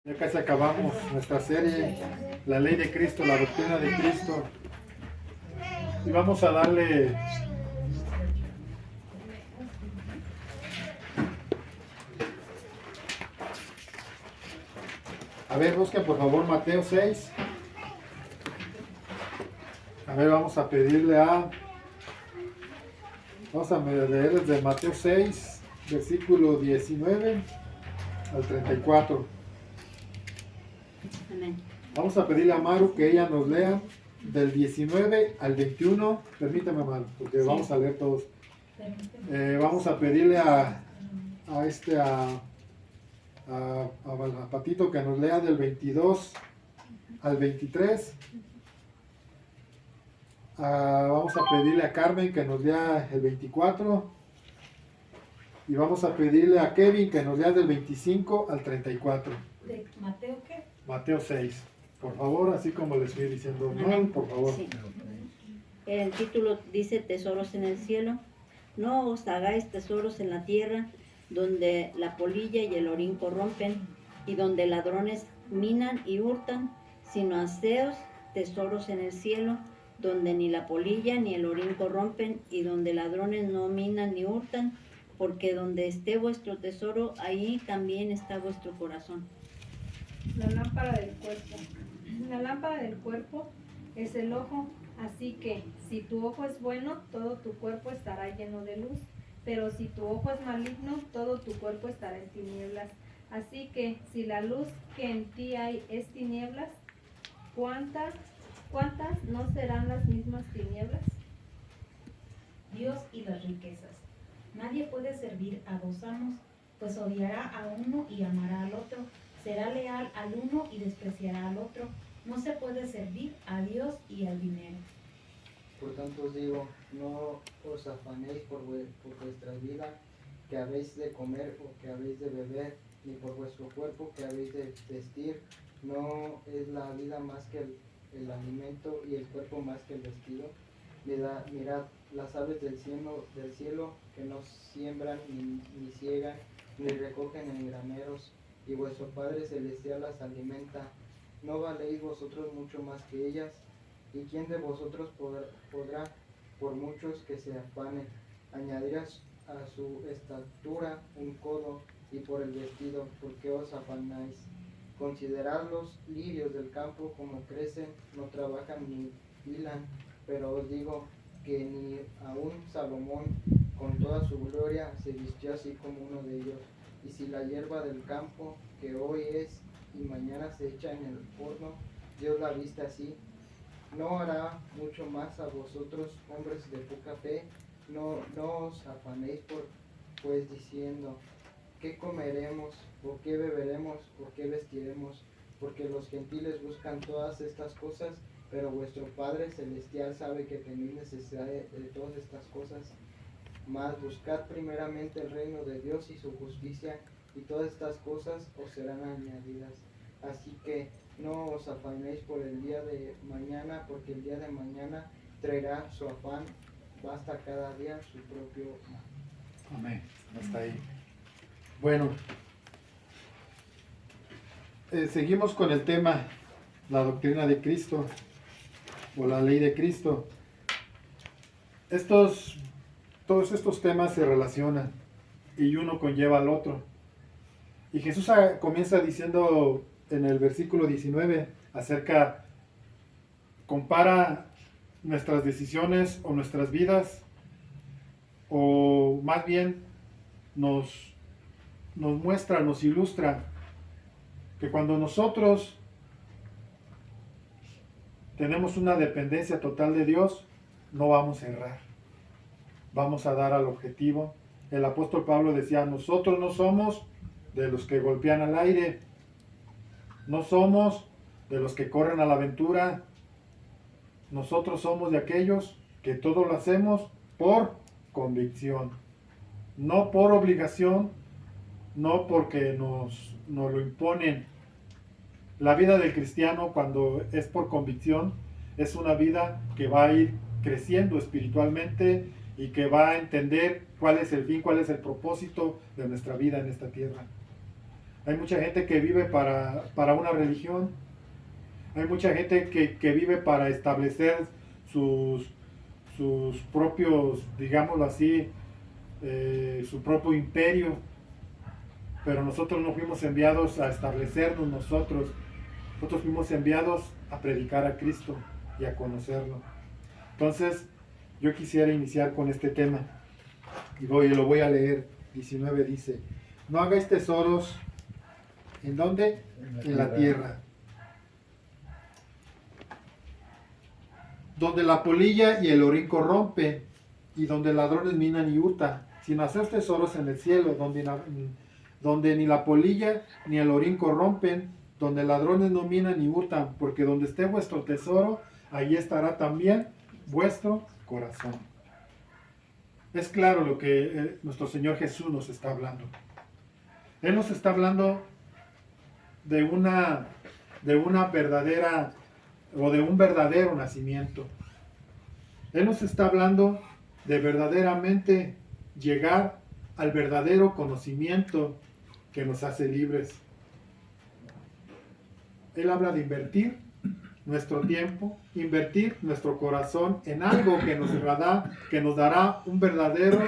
Ya casi acabamos nuestra serie, la ley de Cristo, la doctrina de Cristo. Y vamos a darle a ver, busquen por favor Mateo 6. A ver, vamos a leer desde Mateo 6, versículo 19 al 34. Amén. Vamos a pedirle a Maru que ella nos lea del 19 al 21. Permítame, Maru, porque vamos a leer todos. Vamos a pedirle a Patito que nos lea del 22 al 23. Vamos a pedirle a Carmen que nos lea el 24. Y vamos a pedirle a Kevin que nos lea del 25 al 34. ¿De Mateo qué? Mateo 6. Por favor, así como les estoy diciendo, mal, por favor. Sí. El título dice tesoros en el cielo. No os hagáis tesoros en la tierra, donde la polilla y el orín corrompen, y donde ladrones minan y hurtan, sino haceos tesoros en el cielo, donde ni la polilla ni el orín corrompen, y donde ladrones no minan ni hurtan, porque donde esté vuestro tesoro, ahí también está vuestro corazón. La lámpara del cuerpo. La lámpara del cuerpo es el ojo, así que si tu ojo es bueno, todo tu cuerpo estará lleno de luz, pero si tu ojo es maligno, todo tu cuerpo estará en tinieblas. Así que si la luz que en ti hay es tinieblas, ¿cuántas no serán las mismas tinieblas? Dios y las riquezas. Nadie puede servir a dos amos, pues odiará a uno y amará al otro, será leal al uno y despreciará al otro. No se puede servir a Dios y al dinero. Por tanto os digo, no os afanéis por vuestra vida, que habéis de comer o que habéis de beber, ni por vuestro cuerpo que habéis de vestir. ¿No es la vida más que el alimento y el cuerpo más que el vestido? Mirad las aves del cielo que no siembran ni ciegan, ni recogen en graneros, y vuestro Padre Celestial las alimenta. ¿No valéis vosotros mucho más que ellas? ¿Y quién de vosotros podrá, por muchos que se afanen, añadir a su estatura un codo? Y por el vestido, ¿por qué os afanáis? Considerad los lirios del campo, como crecen, no trabajan ni hilan, pero os digo que ni aun Salomón con toda su gloria se vistió así como uno de ellos. Y si la hierba del campo, que hoy es y mañana se echa en el horno, Dios la viste así, ¿no hará mucho más a vosotros, hombres de poca fe? No os afanéis pues diciendo, ¿qué comeremos? ¿O qué beberemos? ¿O qué vestiremos? Porque los gentiles buscan todas estas cosas, pero vuestro Padre Celestial sabe que tenéis necesidad de todas estas cosas. Mas buscad primeramente el reino de Dios y su justicia, y todas estas cosas os serán añadidas. Así que no os afanéis por el día de mañana, porque el día de mañana traerá su afán. Basta cada día su propio mal. Amén. Hasta ahí. Bueno, seguimos con el tema, la doctrina de Cristo o la ley de Cristo. Todos estos temas se relacionan y uno conlleva al otro. Y Jesús comienza diciendo en el versículo 19 compara nuestras decisiones o nuestras vidas, o más bien nos muestra, nos ilustra que cuando nosotros tenemos una dependencia total de Dios, no vamos a errar, vamos a dar al objetivo. El apóstol Pablo decía, nosotros no somos de los que golpean al aire, no somos de los que corren a la aventura, nosotros somos de aquellos que todo lo hacemos por convicción, no por obligación, no porque nos lo imponen. La vida del cristiano, cuando es por convicción, es una vida que va a ir creciendo espiritualmente y que va a entender cuál es el fin, cuál es el propósito de nuestra vida en esta tierra. Hay mucha gente que vive para una religión. Hay mucha gente que vive para establecer sus propios, digámoslo así, su propio imperio. Pero nosotros no fuimos enviados a establecernos nosotros. Nosotros fuimos enviados a predicar a Cristo y a conocerlo. Entonces, yo quisiera iniciar con este tema. Y lo voy a leer. 19 dice: no hagáis tesoros. ¿En dónde? En la tierra. Donde la polilla y el orín corrompen, y donde ladrones minan y hurtan, sino haced tesoros en el cielo, donde ni la polilla ni el orín corrompen, donde ladrones no minan ni hurtan, porque donde esté vuestro tesoro, allí estará también vuestro corazón. Es claro lo que nuestro Señor Jesús nos está hablando. Él nos está hablando de una verdadera o de un verdadero nacimiento. Él nos está hablando de verdaderamente llegar al verdadero conocimiento que nos hace libres. Él habla de invertir nuestro tiempo, invertir nuestro corazón en algo que nos dará un verdadero,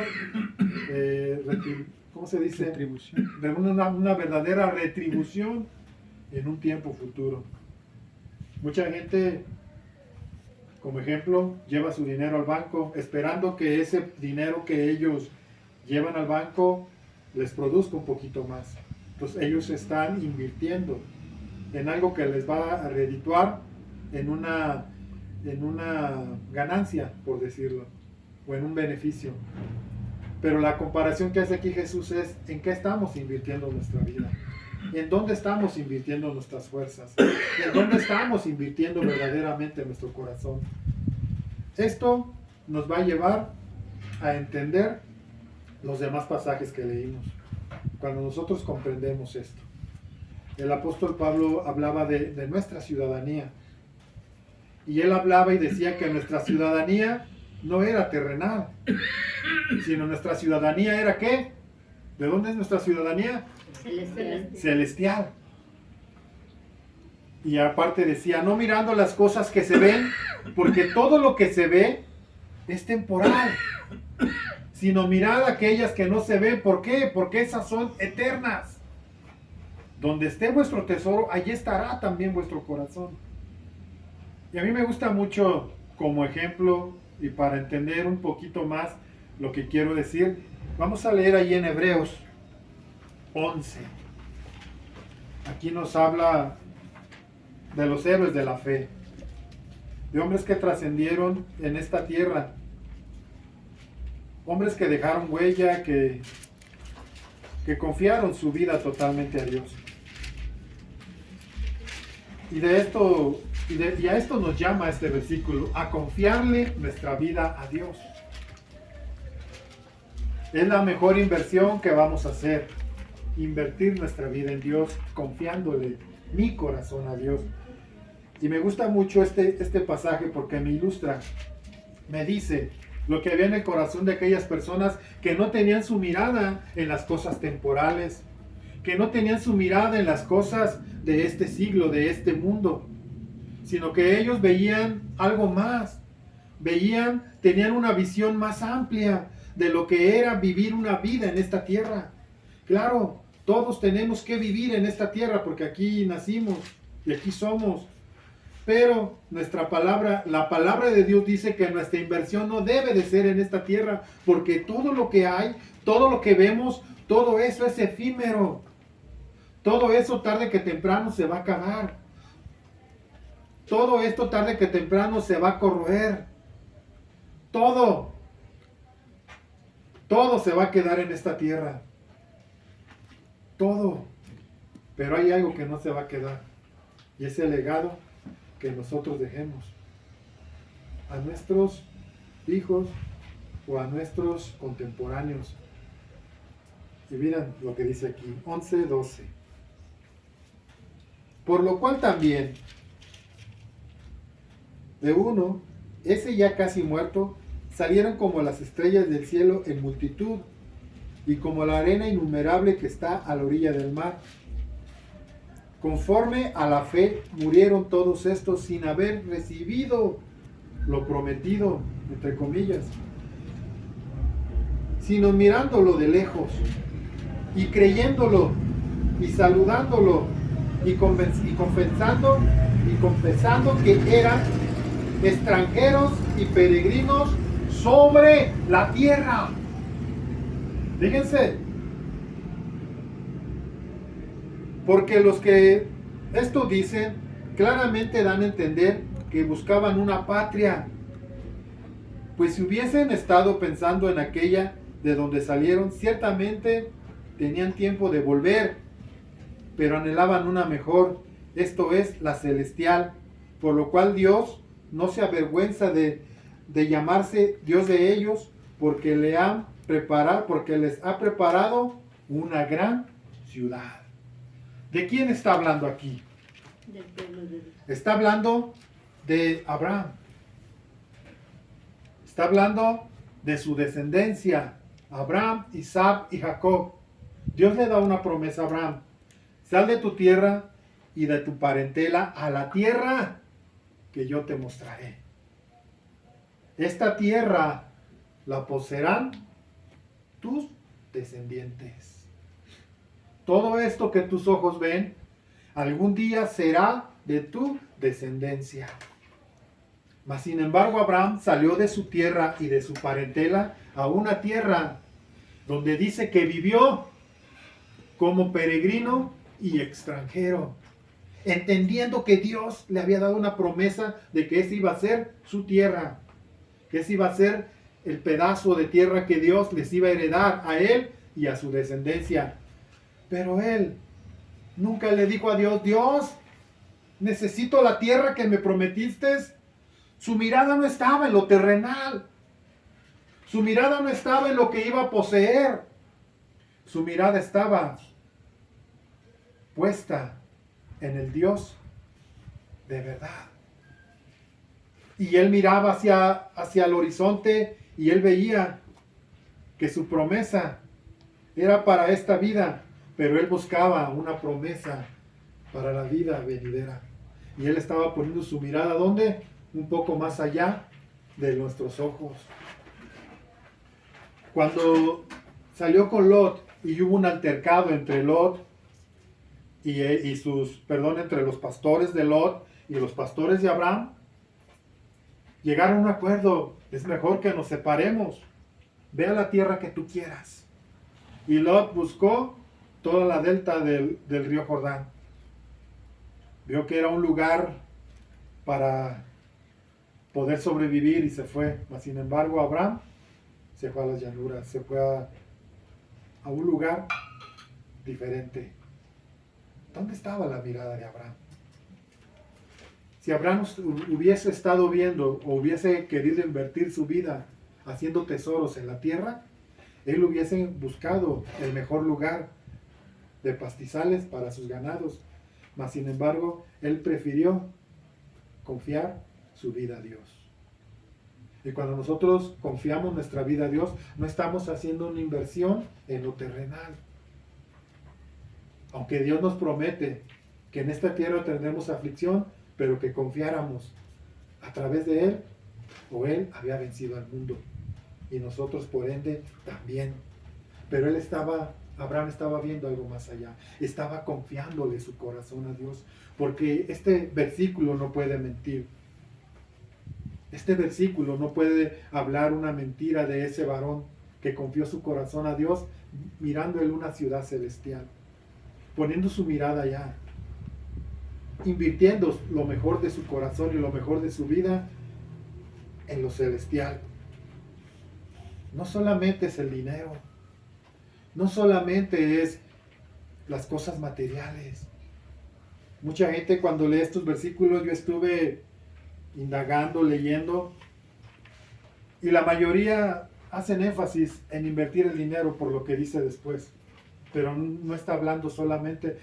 ¿cómo se dice? Retribución. Una verdadera retribución en un tiempo futuro. Mucha gente, como ejemplo, lleva su dinero al banco esperando que ese dinero que ellos llevan al banco les produzca un poquito más. Entonces ellos están invirtiendo en algo que les va a redituar en una ganancia, por decirlo, o en un beneficio. Pero la comparación que hace aquí Jesús es en qué estamos invirtiendo nuestra vida, en dónde estamos invirtiendo nuestras fuerzas, en dónde estamos invirtiendo verdaderamente nuestro corazón. Esto nos va a llevar a entender los demás pasajes que leímos. Cuando nosotros comprendemos esto, el apóstol Pablo hablaba de nuestra ciudadanía, y él hablaba y decía que nuestra ciudadanía no era terrenal, sino nuestra ciudadanía era ¿qué? ¿De dónde es nuestra ciudadanía? Celestial. Celestial. Y aparte decía, no mirando las cosas que se ven, porque todo lo que se ve es temporal, sino mirad aquellas que no se ven. ¿Por qué? Porque esas son eternas. Donde esté vuestro tesoro, allí estará también vuestro corazón. Y a mí me gusta mucho como ejemplo, y para entender un poquito más lo que quiero decir, vamos a leer ahí en Hebreos 11. Aquí nos habla de los héroes de la fe, de hombres que trascendieron en esta tierra, hombres que dejaron huella, que confiaron su vida totalmente a Dios. Y a esto nos llama este versículo, a confiarle nuestra vida a Dios. Es la mejor inversión que vamos a hacer, invertir nuestra vida en Dios, confiándole mi corazón a Dios. Y me gusta mucho este pasaje porque me ilustra, me dice lo que había en el corazón de aquellas personas que no tenían su mirada en las cosas temporales, que no tenían su mirada en las cosas de este siglo, de este mundo, sino que ellos veían algo más, tenían una visión más amplia de lo que era vivir una vida en esta tierra. Claro, todos tenemos que vivir en esta tierra porque aquí nacimos y aquí somos. Pero nuestra palabra, la palabra de Dios dice que nuestra inversión no debe de ser en esta tierra, porque todo lo que hay, todo lo que vemos, todo eso es efímero. Todo eso tarde que temprano se va a acabar. Todo esto tarde que temprano se va a corroer. Todo se va a quedar en esta tierra. Todo. Pero hay algo que no se va a quedar. Y es el legado que nosotros dejemos a nuestros hijos o a nuestros contemporáneos. Y miren lo que dice aquí, 11:12. Por lo cual también, de uno, ese ya casi muerto, salieron como las estrellas del cielo en multitud, y como la arena innumerable que está a la orilla del mar. conforme a la fe murieron todos estos sin haber recibido lo prometido, entre comillas, sino mirándolo de lejos y creyéndolo y saludándolo y confesando que eran extranjeros y peregrinos sobre la tierra. Fíjense, porque los que esto dicen claramente dan a entender que buscaban una patria, pues si hubiesen estado pensando en aquella de donde salieron, ciertamente tenían tiempo de volver, pero anhelaban una mejor, esto es, la celestial, por lo cual Dios no se avergüenza de llamarse Dios de ellos, porque les ha preparado una gran ciudad. ¿De quién está hablando aquí? Del pueblo de Dios. Está hablando de Abraham. Está hablando de su descendencia, Abraham, Isaac y Jacob. Dios le da una promesa a Abraham: sal de tu tierra y de tu parentela a la tierra que yo te mostraré. Esta tierra la poseerán tus descendientes. Todo esto que tus ojos ven, algún día será de tu descendencia. Mas sin embargo Abraham salió de su tierra y de su parentela a una tierra donde dice que vivió como peregrino y extranjero, entendiendo que Dios le había dado una promesa de que esa iba a ser su tierra, que ese iba a ser el pedazo de tierra que Dios les iba a heredar a él y a su descendencia. Pero él nunca le dijo a Dios: Dios, necesito la tierra que me prometiste. Su mirada no estaba en lo terrenal. Su mirada no estaba en lo que iba a poseer. Su mirada estaba puesta en el Dios de verdad. Y él miraba hacia el horizonte y él veía que su promesa era para esta vida, pero él buscaba una promesa para la vida venidera. Y él estaba poniendo su mirada, ¿dónde? Un poco más allá de nuestros ojos. Cuando salió con Lot y hubo un altercado entre Lot entre los pastores de Lot y los pastores de Abraham, llegaron a un acuerdo: es mejor que nos separemos, ve a la tierra que tú quieras. Y Lot buscó toda la delta del río Jordán. Vio que era un lugar para poder sobrevivir y se fue. Mas sin embargo Abraham se fue a las llanuras, se fue a un lugar diferente. ¿Dónde estaba la mirada de Abraham? Si Abraham hubiese estado viendo o hubiese querido invertir su vida haciendo tesoros en la tierra, él hubiese buscado el mejor lugar de pastizales para sus ganados. Mas sin embargo, él prefirió confiar su vida a Dios. Y cuando nosotros confiamos nuestra vida a Dios, no estamos haciendo una inversión en lo terrenal. Aunque Dios nos promete que en esta tierra tendremos aflicción, pero que confiáramos a través de Él, o Él había vencido al mundo. Y nosotros por ende también. Pero Abraham estaba viendo algo más allá. Estaba confiándole su corazón a Dios. Porque este versículo no puede mentir. Este versículo no puede hablar una mentira de ese varón que confió su corazón a Dios mirando en una ciudad celestial. Poniendo su mirada allá. Invirtiendo lo mejor de su corazón y lo mejor de su vida en lo celestial. No solamente es el dinero. No solamente es las cosas materiales. Mucha gente cuando lee estos versículos, yo estuve indagando, leyendo, y la mayoría hacen énfasis en invertir el dinero por lo que dice después. Pero no está hablando solamente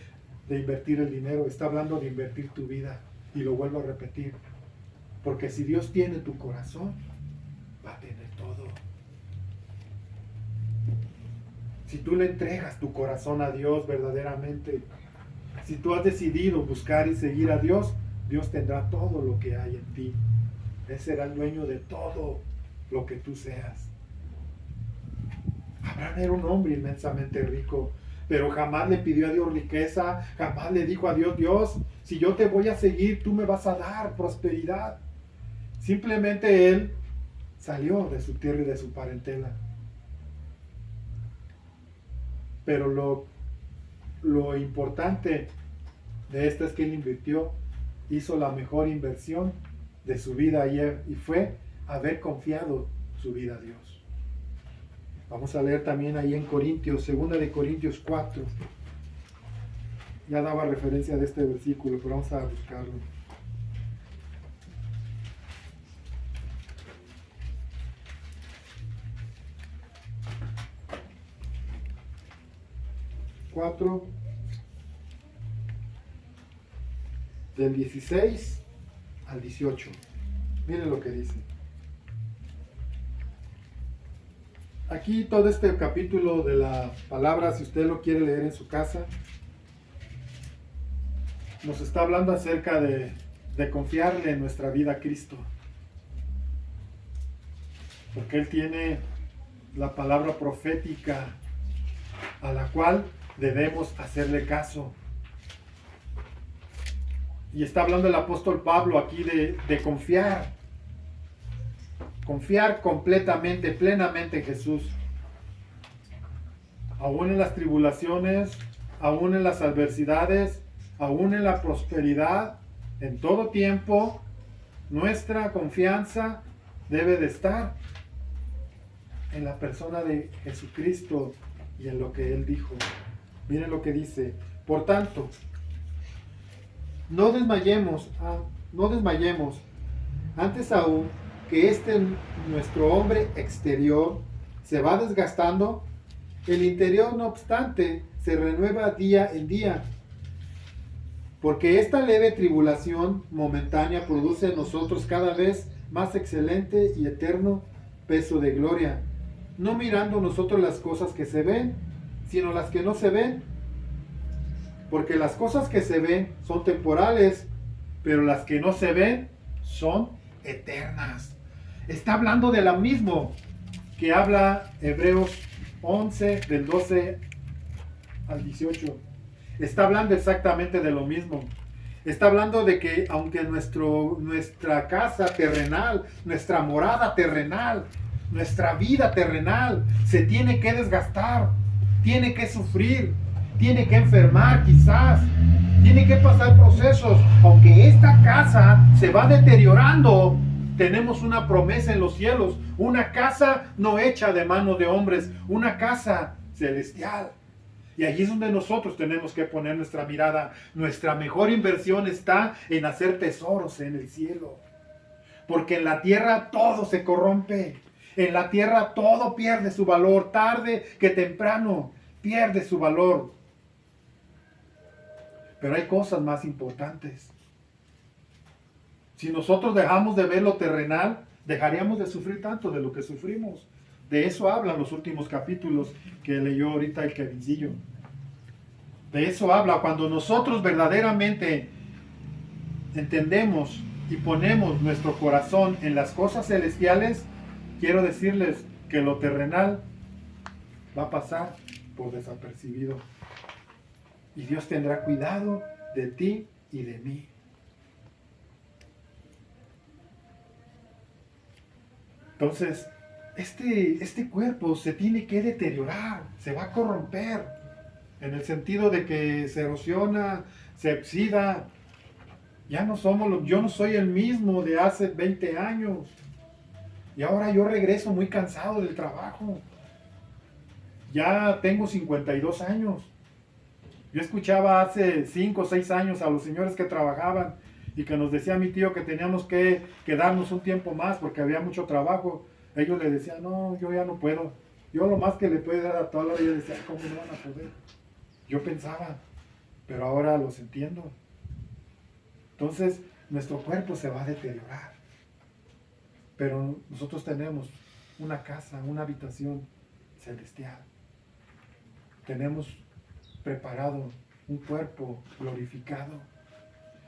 de invertir el dinero, está hablando de invertir tu vida. Y lo vuelvo a repetir. Porque si Dios tiene tu corazón, va a tener todo. Si tú le entregas tu corazón a Dios verdaderamente, Si tú has decidido buscar y seguir a Dios, Dios tendrá todo lo que hay en ti. Él será el dueño de todo lo que tú seas. Abraham era un hombre inmensamente rico, pero jamás le pidió a Dios riqueza, jamás le dijo a Dios, Dios, si yo te voy a seguir, tú me vas a dar prosperidad. Simplemente él salió de su tierra y de su parentela. Pero lo importante de esto es que él invirtió, hizo la mejor inversión de su vida y fue haber confiado su vida a Dios. Vamos a leer también ahí en Corintios, 2 de Corintios 4. Ya daba referencia de este versículo, pero vamos a buscarlo. Del 16 al 18. Miren lo que dice. Aquí todo este capítulo de la palabra, si usted lo quiere leer en su casa, nos está hablando acerca de confiarle en nuestra vida a Cristo. Porque Él tiene la palabra profética a la cual debemos hacerle caso. Y está hablando el apóstol Pablo aquí de confiar. Confiar completamente, plenamente en Jesús. Aún en las tribulaciones, aún en las adversidades, aún en la prosperidad, en todo tiempo, nuestra confianza debe de estar en la persona de Jesucristo y en lo que Él dijo. Miren lo que dice. Por tanto, no desmayemos. Antes aún que nuestro hombre exterior se va desgastando, el interior no obstante se renueva día en día. Porque esta leve tribulación momentánea produce en nosotros cada vez más excelente y eterno peso de gloria, no mirando nosotros las cosas que se ven, sino las que no se ven. Porque las cosas que se ven son temporales, pero las que no se ven son eternas. Está hablando de lo mismo que habla Hebreos 11, del 12 al 18. Está hablando exactamente de lo mismo. Está hablando de que aunque nuestra casa terrenal, nuestra morada terrenal, nuestra vida terrenal se tiene que desgastar, tiene que sufrir, tiene que enfermar quizás, tiene que pasar procesos, aunque esta casa se va deteriorando, tenemos una promesa en los cielos, una casa no hecha de manos de hombres, una casa celestial. Y allí es donde nosotros tenemos que poner nuestra mirada. Nuestra mejor inversión está en hacer tesoros en el cielo. Porque en la tierra todo se corrompe. En la tierra todo pierde su valor. Tarde que temprano pierde su valor. Pero hay cosas más importantes. Si nosotros dejamos de ver lo terrenal, dejaríamos de sufrir tanto de lo que sufrimos. De eso hablan los últimos capítulos que leyó ahorita el Kevincillo. De eso habla. Cuando nosotros verdaderamente entendemos y ponemos nuestro corazón en las cosas celestiales, quiero decirles que lo terrenal va a pasar por desapercibido. Y Dios tendrá cuidado de ti y de mí. Entonces, este cuerpo se tiene que deteriorar, se va a corromper, en el sentido de que se erosiona, se oxida. Ya no yo no soy el mismo de hace 20 años. Y ahora yo regreso muy cansado del trabajo. Ya tengo 52 años. Yo escuchaba hace 5 o 6 años a los señores que trabajaban y que nos decía mi tío que teníamos que quedarnos un tiempo más porque había mucho trabajo. Ellos le decían, no, yo ya no puedo. Yo lo más que le puedo dar a toda la vida, decía, ¿cómo no van a poder? Yo pensaba, pero ahora los entiendo. Entonces, nuestro cuerpo se va a deteriorar. Pero nosotros tenemos una casa, una habitación celestial. Tenemos preparado un cuerpo glorificado,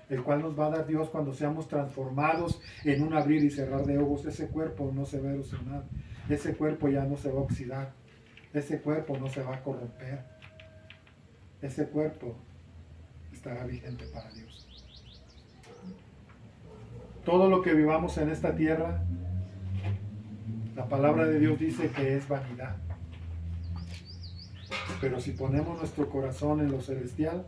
el cual nos va a dar Dios cuando seamos transformados en un abrir y cerrar de ojos. Ese cuerpo no se va a erosionar, ese cuerpo ya no se va a oxidar, ese cuerpo no se va a corromper, ese cuerpo estará vigente para Dios. Todo lo que vivamos en esta tierra, la palabra de Dios dice que es vanidad. Pero si ponemos nuestro corazón en lo celestial,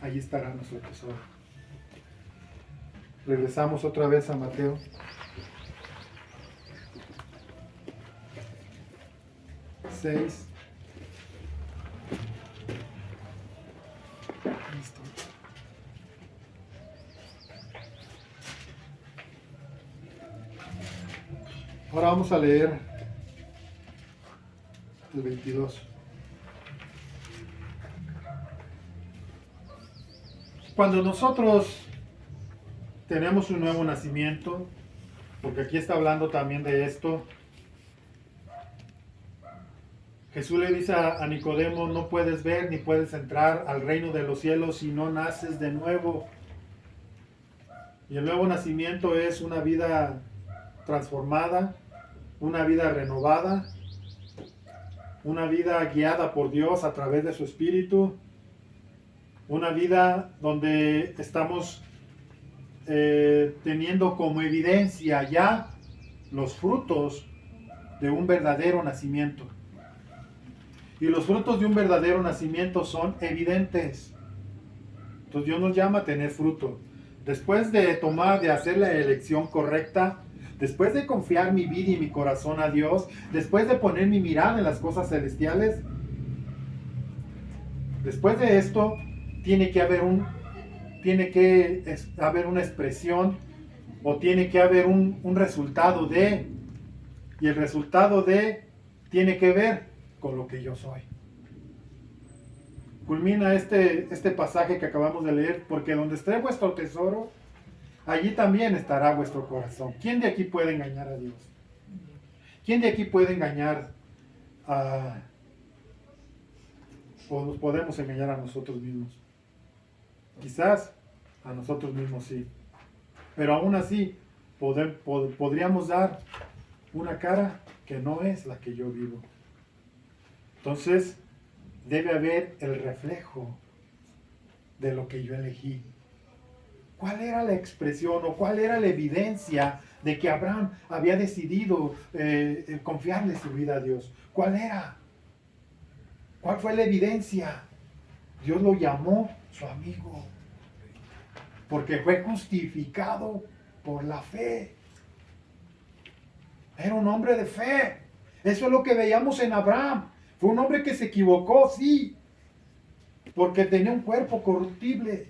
allí estará nuestro tesoro. Regresamos otra vez a Mateo. Listo. Ahora vamos a leer el 22. Cuando nosotros tenemos un nuevo nacimiento, porque aquí está hablando también de esto, Jesús le dice a Nicodemo, no puedes ver ni puedes entrar al reino de los cielos si no naces de nuevo. Y el nuevo nacimiento es una vida transformada, una vida renovada, una vida guiada por Dios a través de su Espíritu, una vida donde estamos teniendo como evidencia ya los frutos de un verdadero nacimiento. Y los frutos de un verdadero nacimiento son evidentes. Entonces Dios nos llama a tener fruto. Después de hacer la elección correcta, después de confiar mi vida y mi corazón a Dios, después de poner mi mirada en las cosas celestiales, después de esto tiene que haber una expresión, o tiene que haber un resultado de, y el resultado de tiene que ver con lo que yo soy. Culmina este pasaje que acabamos de leer, porque donde esté vuestro tesoro, allí también estará vuestro corazón. ¿Quién de aquí puede engañar a Dios? ¿Quién de aquí puede engañar o nos podemos engañar a nosotros mismos? Quizás a nosotros mismos sí, pero aún así podríamos dar una cara que no es la que yo vivo. Entonces debe haber el reflejo de lo que yo elegí. ¿Cuál era la expresión o cuál era la evidencia de que Abraham había decidido confiarle su vida a Dios? ¿Cuál era? ¿Cuál fue la evidencia? Dios lo llamó su amigo, porque fue justificado por la fe. Era un hombre de fe. Eso es lo que veíamos en Abraham. Fue un hombre que se equivocó, sí, porque tenía un cuerpo corruptible.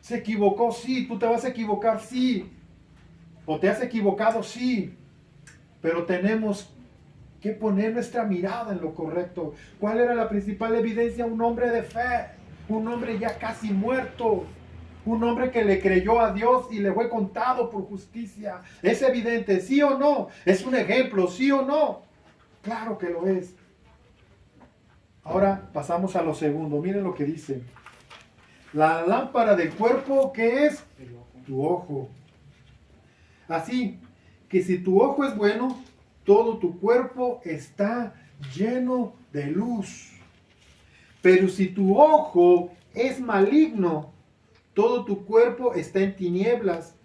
Se equivocó, sí. Tú te vas a equivocar, sí. O te has equivocado, sí. Pero tenemos que poner nuestra mirada en lo correcto. ¿Cuál era la principal evidencia? Un hombre de fe. Un hombre ya casi muerto. Un hombre que le creyó a Dios y le fue contado por justicia. ¿Es evidente, sí o no? ¿Es un ejemplo, sí o no? Claro que lo es. Ahora pasamos a lo segundo. Miren lo que dice. La lámpara del cuerpo, ¿qué es? Tu ojo. Así que si tu ojo es bueno, todo tu cuerpo está lleno de luz. Pero si tu ojo es maligno, todo tu cuerpo está en tinieblas.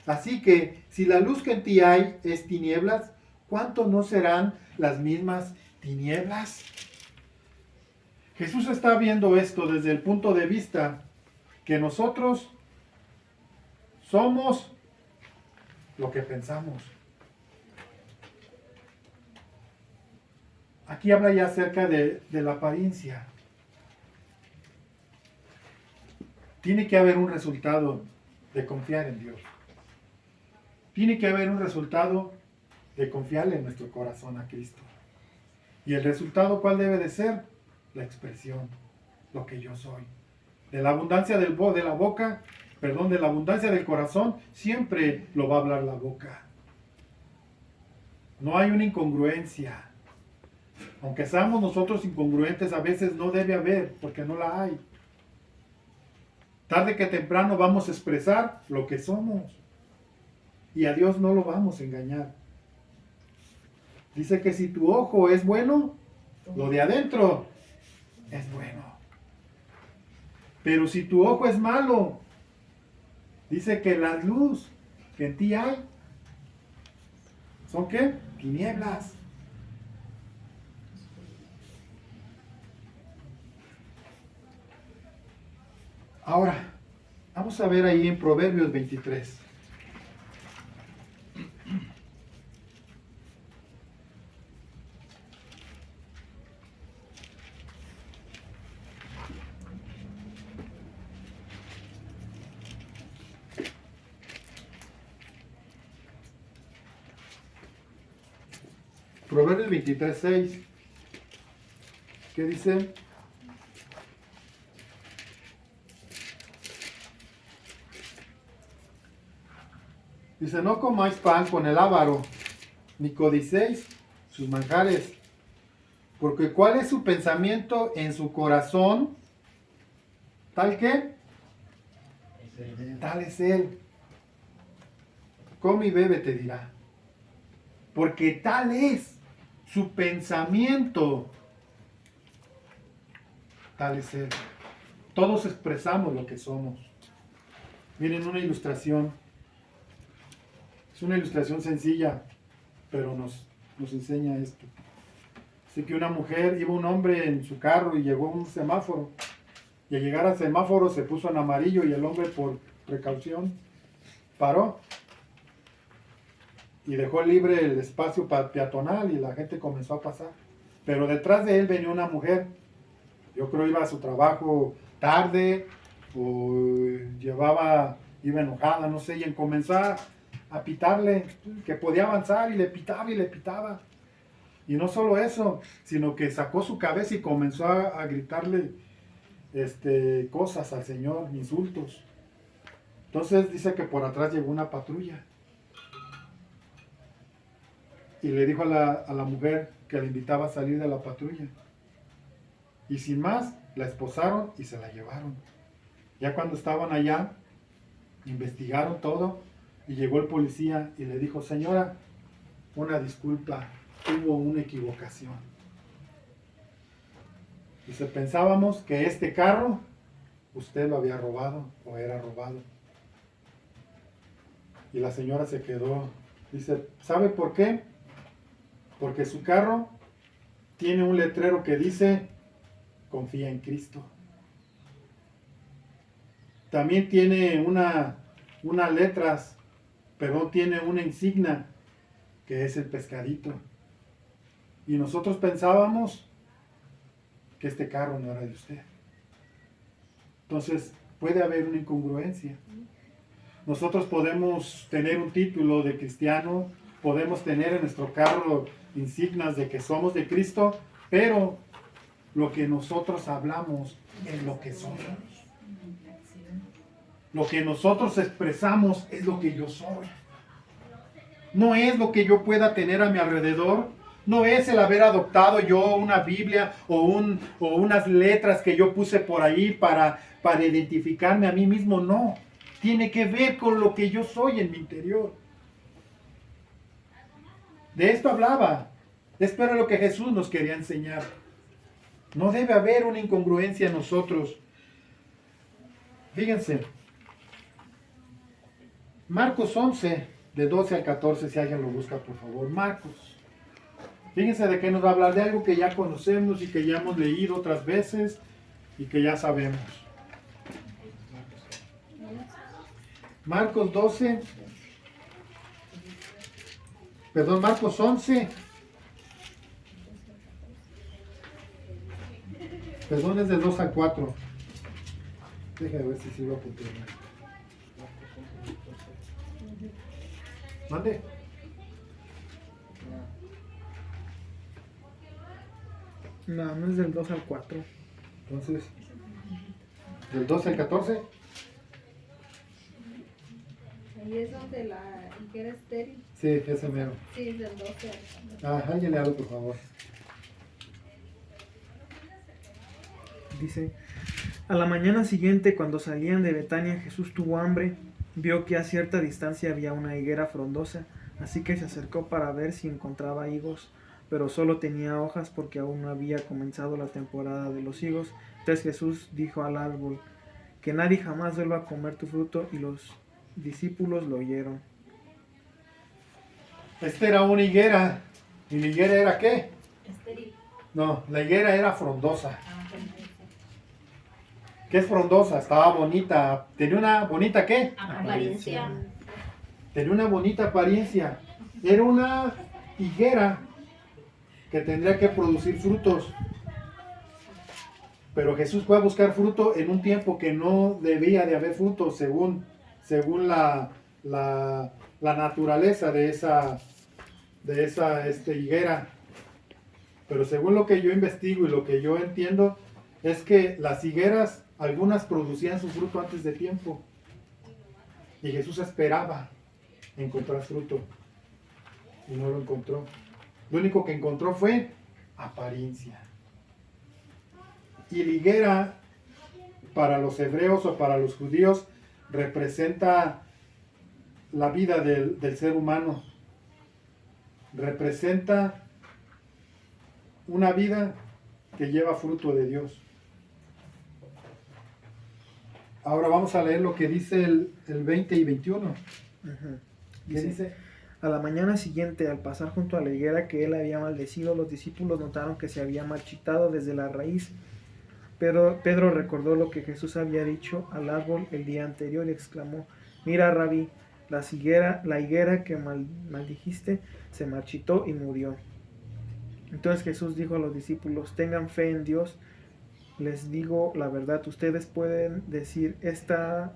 Así que si la luz que en ti hay es tinieblas, ¿cuánto no serán las mismas tinieblas? Jesús está viendo esto desde el punto de vista que nosotros somos lo que pensamos. Aquí habla ya acerca de la apariencia. Tiene que haber un resultado de confiar en Dios. Tiene que haber un resultado de confiarle en nuestro corazón a Cristo. ¿Y el resultado cuál debe de ser? La expresión, lo que yo soy. De la abundancia de la abundancia del corazón, siempre lo va a hablar la boca. No hay una incongruencia. Aunque seamos nosotros incongruentes, a veces no debe haber, porque no la hay. Tarde que temprano vamos a expresar lo que somos. Y a Dios no lo vamos a engañar. Dice que si tu ojo es bueno, lo de adentro es bueno. Pero si tu ojo es malo, dice que la luz que en ti hay, ¿son qué? Tinieblas. Ahora, vamos a ver ahí en Proverbios 23. Proverbios 23:6. ¿Qué dice? Dice, no comáis pan con el avaro, ni codicéis sus manjares, porque cuál es su pensamiento en su corazón, tal que, tal es él. Come y bebe, te dirá, porque tal es su pensamiento, tal es él. Todos expresamos lo que somos. Miren una ilustración. Es una ilustración sencilla, pero nos enseña esto. Así que una mujer, iba un hombre en su carro y llegó a un semáforo. Y al llegar al semáforo se puso en amarillo y el hombre por precaución paró. Y dejó libre el espacio peatonal y la gente comenzó a pasar. Pero detrás de él venía una mujer. Yo creo iba a su trabajo tarde o iba enojada, no sé, y comenzó a pitarle que podía avanzar y le pitaba y le pitaba. Y no solo eso, sino que sacó su cabeza y comenzó a gritarle cosas al Señor, insultos. Entonces dice que por atrás llegó una patrulla y le dijo a la mujer que le invitaba a salir de la patrulla. Y sin más, la esposaron y se la llevaron. Ya cuando estaban allá, investigaron todo y llegó el policía y le dijo, señora, una disculpa, hubo una equivocación. Dice, pensábamos que este carro usted lo había robado o era robado. Y la señora se quedó. Dice, ¿sabe por qué? Porque su carro tiene un letrero que dice, confía en Cristo. También tiene unas letras, pero tiene una insignia que es el pescadito. Y nosotros pensábamos que este carro no era de usted. Entonces puede haber una incongruencia. Nosotros podemos tener un título de cristiano, podemos tener en nuestro carro insignias de que somos de Cristo, pero lo que nosotros hablamos es lo que somos. Lo que nosotros expresamos es lo que yo soy. No es lo que yo pueda tener a mi alrededor. No es el haber adoptado yo una Biblia o unas letras que yo puse por ahí para identificarme a mí mismo. No. Tiene que ver con lo que yo soy en mi interior. De esto hablaba. Esto era lo que Jesús nos quería enseñar. No debe haber una incongruencia en nosotros. Fíjense. Marcos 11, de 12 al 14, si alguien lo busca, por favor. Marcos. Fíjense de qué nos va a hablar, de algo que ya conocemos y que ya hemos leído otras veces y que ya sabemos. Marcos 12, perdón, Marcos 11, perdón, es de 2 al 4. Déjame ver si sigo apuntando. ¿Mande? No es del 2 al 4. Entonces, ¿del 12 al 14? Ahí es donde la higuera estéril. Sí, ese mero. Sí, es del 12 al 14. Alguien le habla, por favor. Dice, a la mañana siguiente, cuando salían de Betania, Jesús tuvo hambre. Vio que a cierta distancia había una higuera frondosa, así que se acercó para ver si encontraba higos, pero solo tenía hojas porque aún no había comenzado la temporada de los higos. Entonces Jesús dijo al árbol, que nadie jamás vuelva a comer tu fruto, y los discípulos lo oyeron. Esta era una higuera. ¿Y la higuera era qué? Estéril. No, la higuera era frondosa. Ah, ¿Qué es frondosa? Estaba bonita. ¿Tenía una bonita qué? Apariencia. Tenía una bonita apariencia. Era una higuera que tendría que producir frutos. Pero Jesús fue a buscar fruto en un tiempo que no debía de haber fruto según la naturaleza de esa higuera. Pero según lo que yo investigo y lo que yo entiendo, es que las higueras, algunas producían su fruto antes de tiempo. Y Jesús esperaba encontrar fruto. Y no lo encontró. Lo único que encontró fue apariencia. Y la higuera, para los hebreos o para los judíos, representa la vida del ser humano. Representa una vida que lleva fruto de Dios. Ahora vamos a leer lo que dice el 20 y 21. Ujú. ¿Qué dice? A la mañana siguiente, al pasar junto a la higuera que él había maldecido, los discípulos notaron que se había marchitado desde la raíz. Pero Pedro recordó lo que Jesús había dicho al árbol el día anterior y exclamó, mira, Rabí, la higuera que maldijiste se marchitó y murió. Entonces Jesús dijo a los discípulos, tengan fe en Dios, les digo la verdad, ustedes pueden decir esta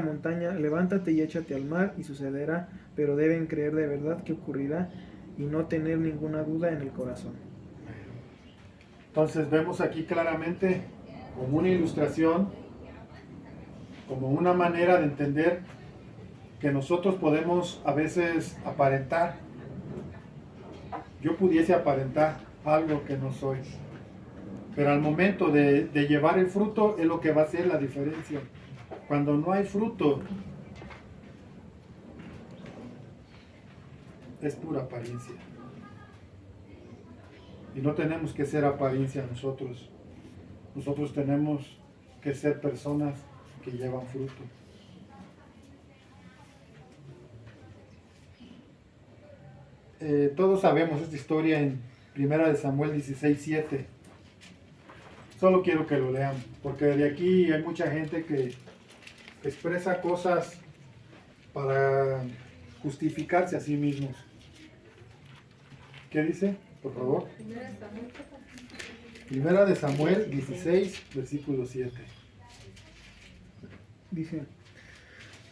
montaña, levántate y échate al mar y sucederá, pero deben creer de verdad que ocurrirá y no tener ninguna duda en el corazón. Entonces vemos aquí claramente como una ilustración, como una manera de entender que nosotros podemos a veces aparentar. Yo pudiese aparentar algo que no soy. Pero al momento de llevar el fruto es lo que va a hacer la diferencia. Cuando no hay fruto, es pura apariencia. Y no tenemos que ser apariencia nosotros. Nosotros tenemos que ser personas que llevan fruto. Todos sabemos esta historia en 1 Samuel 16:7. Solo quiero que lo lean, porque de aquí hay mucha gente que expresa cosas para justificarse a sí mismos. ¿Qué dice? Por favor. 1 Samuel 16, versículo 7. Dice,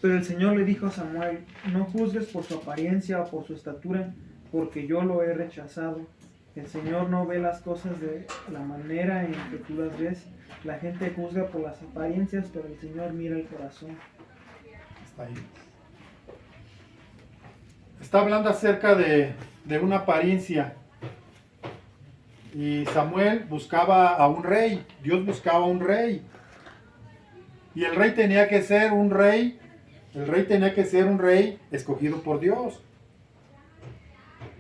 pero el Señor le dijo a Samuel, no juzgues por su apariencia o por su estatura, porque yo lo he rechazado. El Señor no ve las cosas de la manera en que tú las ves. La gente juzga por las apariencias, pero el Señor mira el corazón. Está ahí. Está hablando acerca de una apariencia. Y Samuel buscaba a un rey. Dios buscaba un rey. Y el rey tenía que ser un rey. El rey tenía que ser un rey escogido por Dios.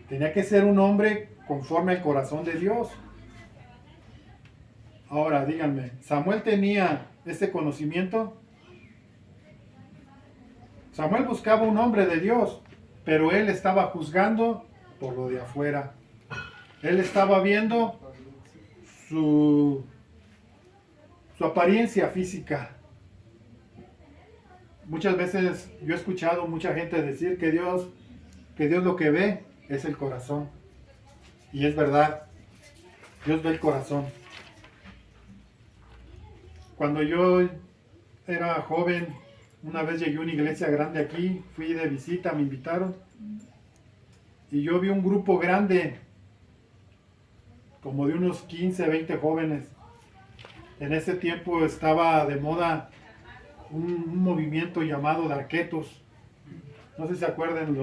Tenía que ser un hombre conforme al corazón de Dios. Ahora, díganme, ¿Samuel tenía este conocimiento? Samuel buscaba un hombre de Dios, pero él estaba juzgando por lo de afuera. Él estaba viendo su apariencia física. Muchas veces yo he escuchado mucha gente decir que Dios lo que ve es el corazón. Y es verdad, Dios ve el corazón. Cuando yo era joven, una vez llegué a una iglesia grande aquí, fui de visita, me invitaron, y yo vi un grupo grande, como de unos 15, 20 jóvenes. En ese tiempo estaba de moda un movimiento llamado Darquetos. No sé si se acuerdan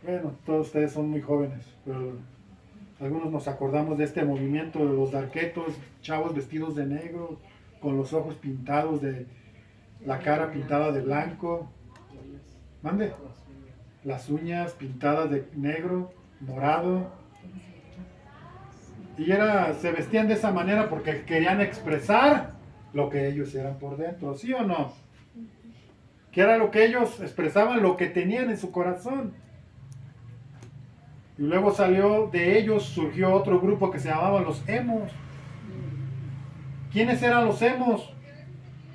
bueno, todos ustedes son muy jóvenes, pero Algunos nos acordamos de este movimiento de los darquetos, chavos vestidos de negro, con los ojos pintados de la cara pintada de blanco. Mande. Las uñas pintadas de negro, morado. Y se vestían de esa manera porque querían expresar lo que ellos eran por dentro, ¿sí o no? Que era lo que ellos expresaban, lo que tenían en su corazón. Y luego de ellos surgió otro grupo que se llamaban los emos. ¿Quiénes eran los emos?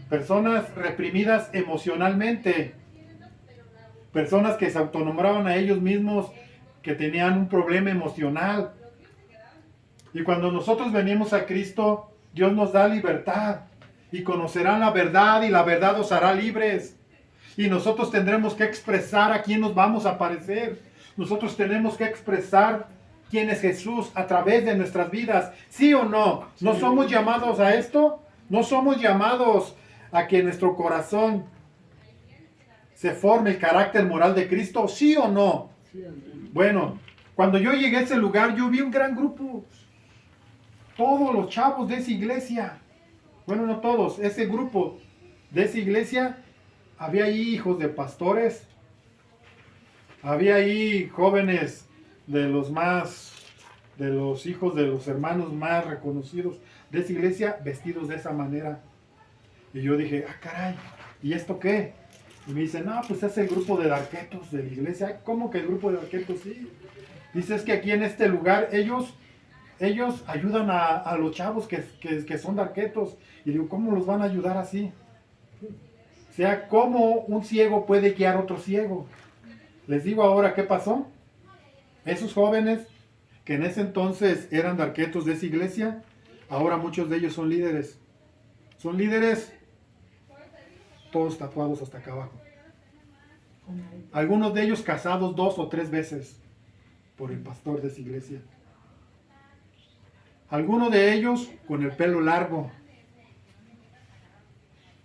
Personas reprimidas emocionalmente. Personas que se autonombraban a ellos mismos que tenían un problema emocional. Y cuando nosotros venimos a Cristo, Dios nos da libertad. Y conocerán la verdad y la verdad os hará libres. Y nosotros tendremos que expresar a quién nos vamos a parecer. Nosotros tenemos que expresar quién es Jesús a través de nuestras vidas. ¿Sí o no? ¿No somos llamados a esto? ¿No somos llamados a que en nuestro corazón se forme el carácter moral de Cristo? ¿Sí o no? Bueno, cuando yo llegué a ese lugar, yo vi un gran grupo. Todos los chavos de esa iglesia. Bueno, no todos. Ese grupo de esa iglesia, había ahí hijos de pastores. Había ahí jóvenes de los hijos de los hermanos más reconocidos de esa iglesia, vestidos de esa manera. Y yo dije, caray, ¿y esto qué? Y me dicen, no, pues es el grupo de darquetos de la iglesia. ¿Cómo que el grupo de darquetos? Sí. Dice, es que aquí en este lugar ellos ayudan a los chavos que son darquetos. Y digo, ¿cómo los van a ayudar así? O sea, ¿cómo un ciego puede guiar a otro ciego? Les digo ahora qué pasó. Esos jóvenes que en ese entonces eran darquetos de esa iglesia, ahora muchos de ellos son líderes. Son líderes todos tatuados hasta acá abajo. Algunos de ellos casados 2 o 3 veces por el pastor de esa iglesia. Algunos de ellos con el pelo largo.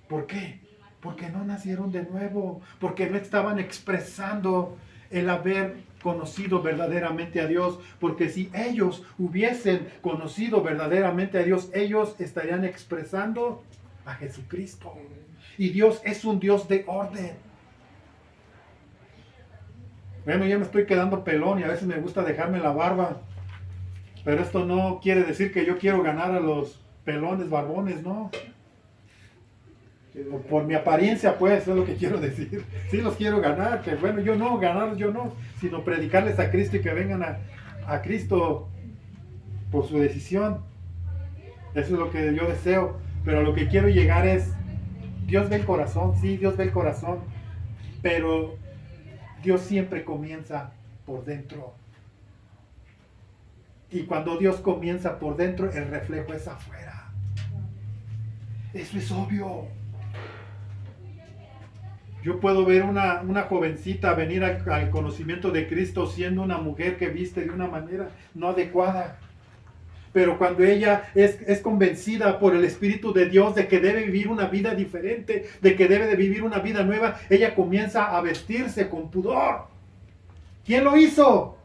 ¿Por qué? Porque no nacieron de nuevo, porque no estaban expresando el haber conocido verdaderamente a Dios, porque si ellos hubiesen conocido verdaderamente a Dios, ellos estarían expresando a Jesucristo. Y Dios es un Dios de orden. Bueno, ya me estoy quedando pelón y a veces me gusta dejarme la barba, pero esto no quiere decir que yo quiero ganar a los pelones barbones, ¿no? Por mi apariencia, pues, es lo que quiero decir. Sí los quiero ganar, que bueno, yo no, ganarlos yo no, sino predicarles a Cristo y que vengan a Cristo por su decisión. Eso es lo que yo deseo, pero lo que quiero llegar es, Dios ve el corazón, sí, Dios ve el corazón, pero Dios siempre comienza por dentro. Y cuando Dios comienza por dentro, el reflejo es afuera. Eso es obvio. Yo puedo ver una jovencita venir al conocimiento de Cristo siendo una mujer que viste de una manera no adecuada. Pero cuando ella es convencida por el Espíritu de Dios de que debe vivir una vida diferente, de que debe de vivir una vida nueva, ella comienza a vestirse con pudor. ¿Quién lo hizo?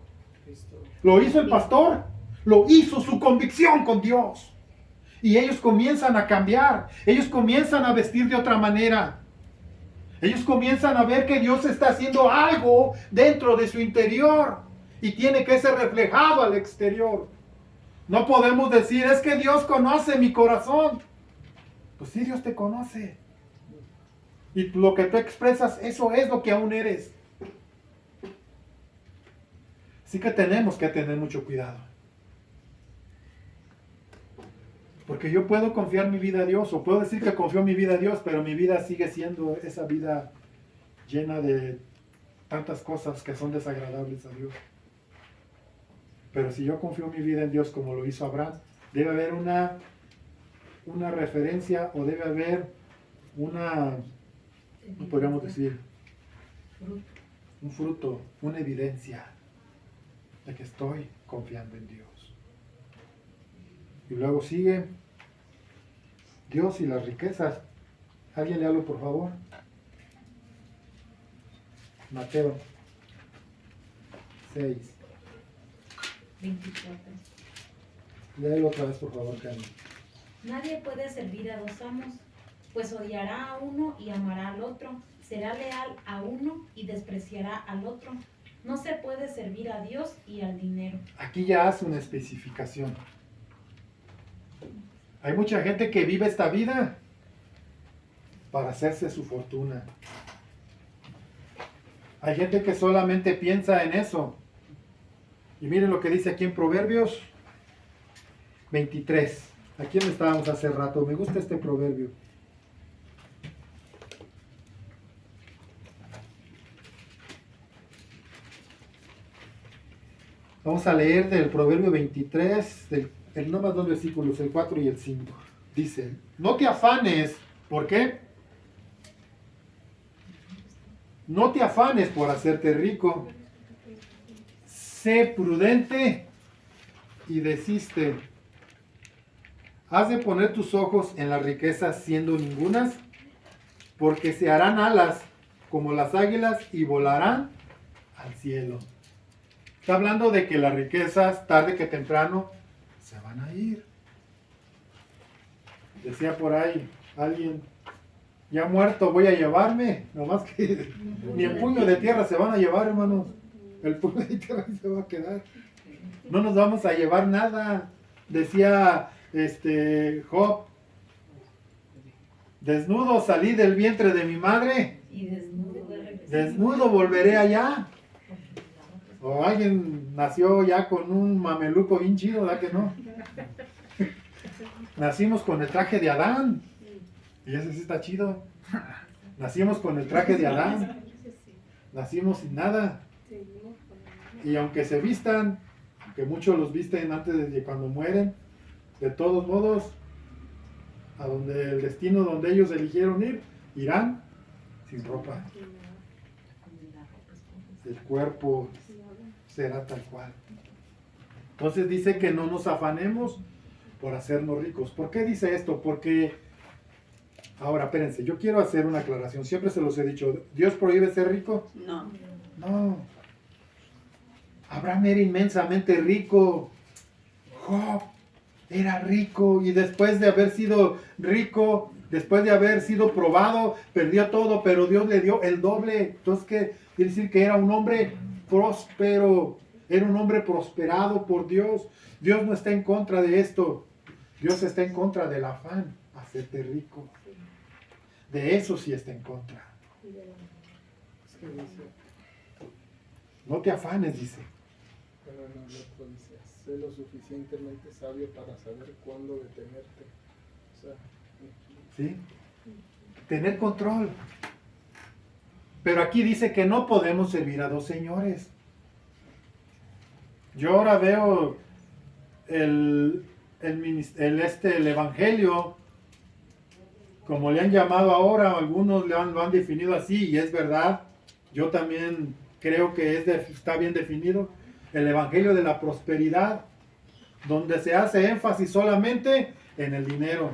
¿Lo hizo el pastor? Lo hizo su convicción con Dios. Y ellos comienzan a cambiar. Ellos comienzan a vestir de otra manera. Ellos comienzan a ver que Dios está haciendo algo dentro de su interior y tiene que ser reflejado al exterior. No podemos decir, es que Dios conoce mi corazón. Pues sí, Dios te conoce. Y lo que tú expresas, eso es lo que aún eres. Así que tenemos que tener mucho cuidado. Porque yo puedo confiar mi vida a Dios, o puedo decir que confío mi vida a Dios, pero mi vida sigue siendo esa vida llena de tantas cosas que son desagradables a Dios. Pero si yo confío mi vida en Dios como lo hizo Abraham, debe haber una referencia, o debe haber ¿cómo podríamos decir? Un fruto, una evidencia de que estoy confiando en Dios. Y luego sigue Dios y las riquezas. ¿Alguien le habla, por favor? Mateo 6. 24. Léelo otra vez, por favor, Carmen. Nadie puede servir a dos amos, pues odiará a uno y amará al otro, será leal a uno y despreciará al otro. No se puede servir a Dios y al dinero. Aquí ya hace una especificación. Hay mucha gente que vive esta vida para hacerse su fortuna. Hay gente que solamente piensa en eso. Y miren lo que dice aquí en Proverbios 23. Aquí donde estábamos hace rato. Me gusta este proverbio. Vamos a leer del Proverbio 23, nomás dos versículos, el 4 y el 5. Dice, no te afanes. ¿Por qué? No te afanes por hacerte rico. Sé prudente y desiste. ¿Has de poner tus ojos en las riquezas siendo ningunas? Porque se harán alas como las águilas y volarán al cielo. Está hablando de que las riquezas, tarde que temprano, se van a ir. Decía por ahí alguien, ya muerto voy a llevarme, nomás que ni el puño de tierra se van a llevar, hermanos. El puño de tierra se va a quedar. No nos vamos a llevar nada. Decía Job, desnudo salí del vientre de mi madre, Y desnudo, desnudo volveré allá. O alguien nació ya con un mameluco bien chido, ¿verdad que no? Nacimos con el traje de Adán. Y ese sí está chido. Nacimos con el traje de Adán. Nacimos sin nada. Y aunque se vistan, que muchos los visten antes de cuando mueren, de todos modos, a donde el destino donde ellos eligieron ir, irán sin ropa. El cuerpo será tal cual. Entonces dice que no nos afanemos por hacernos ricos. ¿Por qué dice esto? Porque, ahora espérense, yo quiero hacer una aclaración. Siempre se los he dicho, ¿Dios prohíbe ser rico? No. No. Abraham era inmensamente rico. Job era rico y después de haber sido rico, después de haber sido probado, perdió todo, pero Dios le dio el doble. Entonces, ¿qué quiere decir? Que era un hombre próspero, era un hombre prosperado por Dios. Dios no está en contra de esto. Dios está en contra del afán, hacerte rico. De eso sí está en contra. Es que dice, No te afanes, dice. bueno, no, el otro dice, sé lo suficientemente sabio para saber cuándo detenerte. O sea, ¿Sí? Tener control. Pero aquí dice que no podemos servir a dos señores. Yo ahora veo el evangelio, como le han llamado ahora, algunos lo han definido así, y es verdad. Yo también creo que está bien definido. El evangelio de la prosperidad, donde se hace énfasis solamente en el dinero.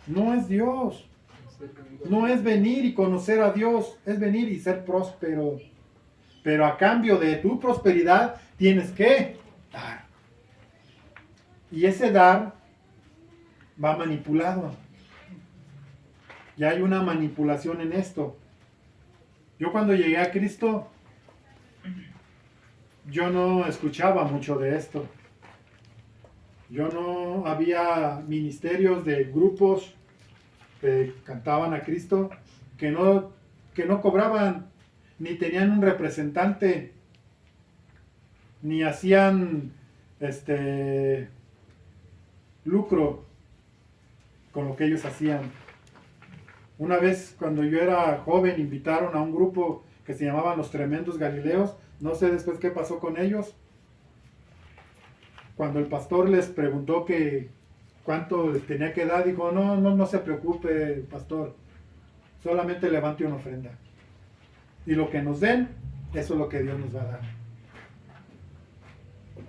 No es Dios. No es venir y conocer a Dios, es venir y ser próspero. Pero a cambio de tu prosperidad tienes que dar. Y ese dar va manipulado. Ya hay una manipulación en esto. Yo cuando llegué a Cristo, yo no escuchaba mucho de esto. Yo no había ministerios de grupos que cantaban a Cristo, que no cobraban, ni tenían un representante, ni hacían lucro con lo que ellos hacían. Una vez cuando yo era joven invitaron a un grupo que se llamaban Los Tremendos Galileos, no sé después qué pasó con ellos. Cuando el pastor les preguntó que cuánto les tenía que dar, dijo, no se preocupe, pastor, solamente levante una ofrenda. Y lo que nos den, eso es lo que Dios nos va a dar.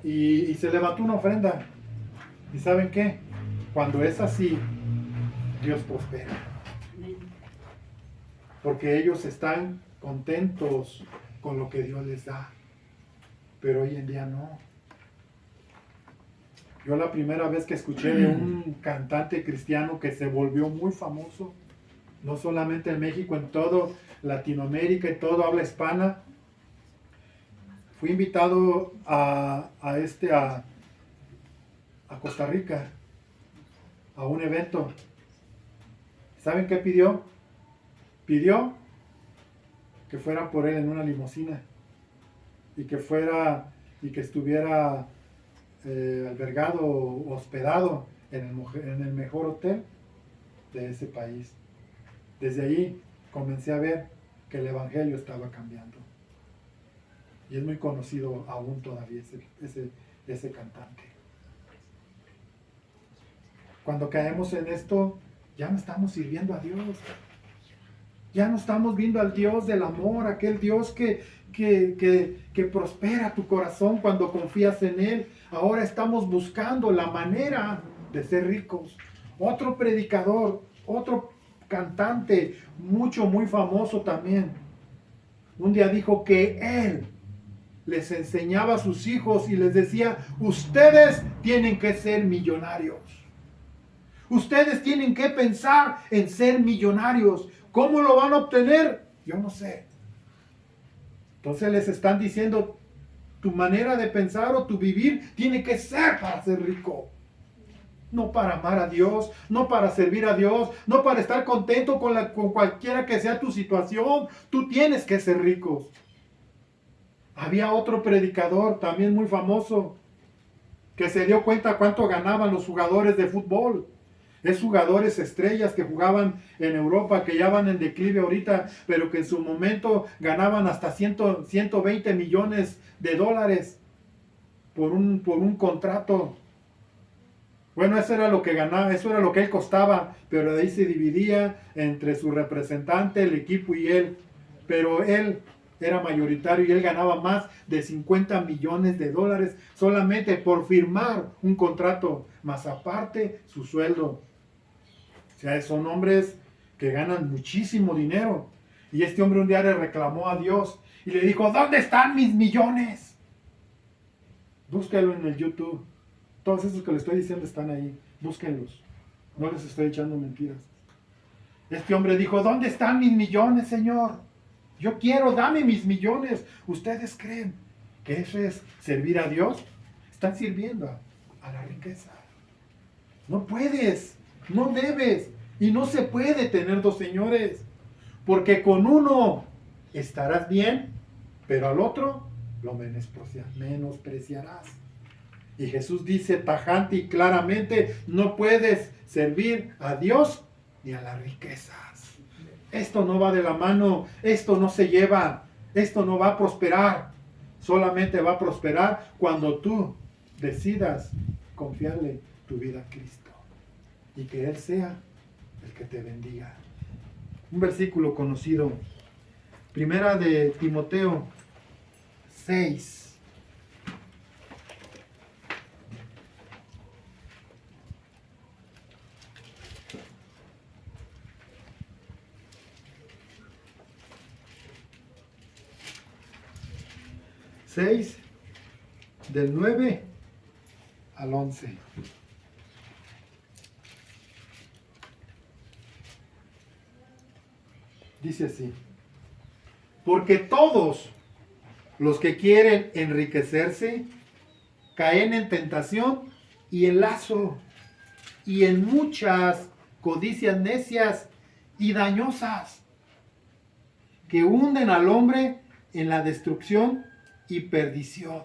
Y se levantó una ofrenda. ¿Y saben qué? Cuando es así, Dios prospera. Porque ellos están contentos con lo que Dios les da. pero hoy en día no. Yo la primera vez que escuché de un cantante cristiano que se volvió muy famoso, no solamente en México, en todo Latinoamérica y todo habla hispana, fui invitado a Costa Rica, a un evento. ¿Saben qué pidió? Pidió que fuera por él en una limusina y que estuviera albergado o hospedado en el mejor hotel de ese país. Desde ahí comencé a ver que el evangelio estaba cambiando. Y es muy conocido aún todavía ese cantante. Cuando caemos en esto, ya no estamos sirviendo a Dios. Ya no estamos viendo al Dios del amor, aquel Dios que prospera tu corazón cuando confías en Él. Ahora estamos buscando la manera de ser ricos. Otro predicador, otro cantante, muy famoso también, un día dijo que él les enseñaba a sus hijos y les decía: ustedes tienen que ser millonarios. Ustedes tienen que pensar en ser millonarios. ¿Cómo lo van a obtener? Yo no sé. Entonces les están diciendo: tu manera de pensar o tu vivir tiene que ser para ser rico. No para amar a Dios, no para servir a Dios, no para estar contento con cualquiera que sea tu situación. Tú tienes que ser rico. Había otro predicador también muy famoso que se dio cuenta cuánto ganaban los jugadores de fútbol. Es jugadores estrellas que jugaban en Europa, que ya van en declive ahorita, pero que en su momento ganaban hasta 120 millones de dólares por un contrato. Bueno, eso era lo que ganaba, eso era lo que él costaba, pero de ahí se dividía entre su representante, el equipo y él. Pero él era mayoritario y él ganaba más de 50 millones de dólares solamente por firmar un contrato, más aparte su sueldo. O sea, son hombres que ganan muchísimo dinero. Y este hombre un día le reclamó a Dios y le dijo: ¿dónde están mis millones? Búsquenlo en el YouTube. Todos esos que les estoy diciendo están ahí. Búsquenlos. No les estoy echando mentiras. Este hombre dijo: ¿dónde están mis millones, Señor? Yo quiero, dame mis millones. ¿Ustedes creen que eso es servir a Dios? Están sirviendo a la riqueza. No puedes, no debes y no se puede tener dos señores. Porque con uno estarás bien, pero al otro lo menospreciarás. Y Jesús dice tajante y claramente: no puedes servir a Dios ni a las riquezas. Esto no va de la mano, esto no se lleva, esto no va a prosperar. Solamente va a prosperar cuando tú decidas confiarle tu vida a Cristo y que Él sea el que te bendiga. Un versículo conocido, Primera de Timoteo 6. Del 9 al 11. Dice así: porque todos los que quieren enriquecerse caen en tentación y en lazo y en muchas codicias necias y dañosas que hunden al hombre en la destrucción y perdición.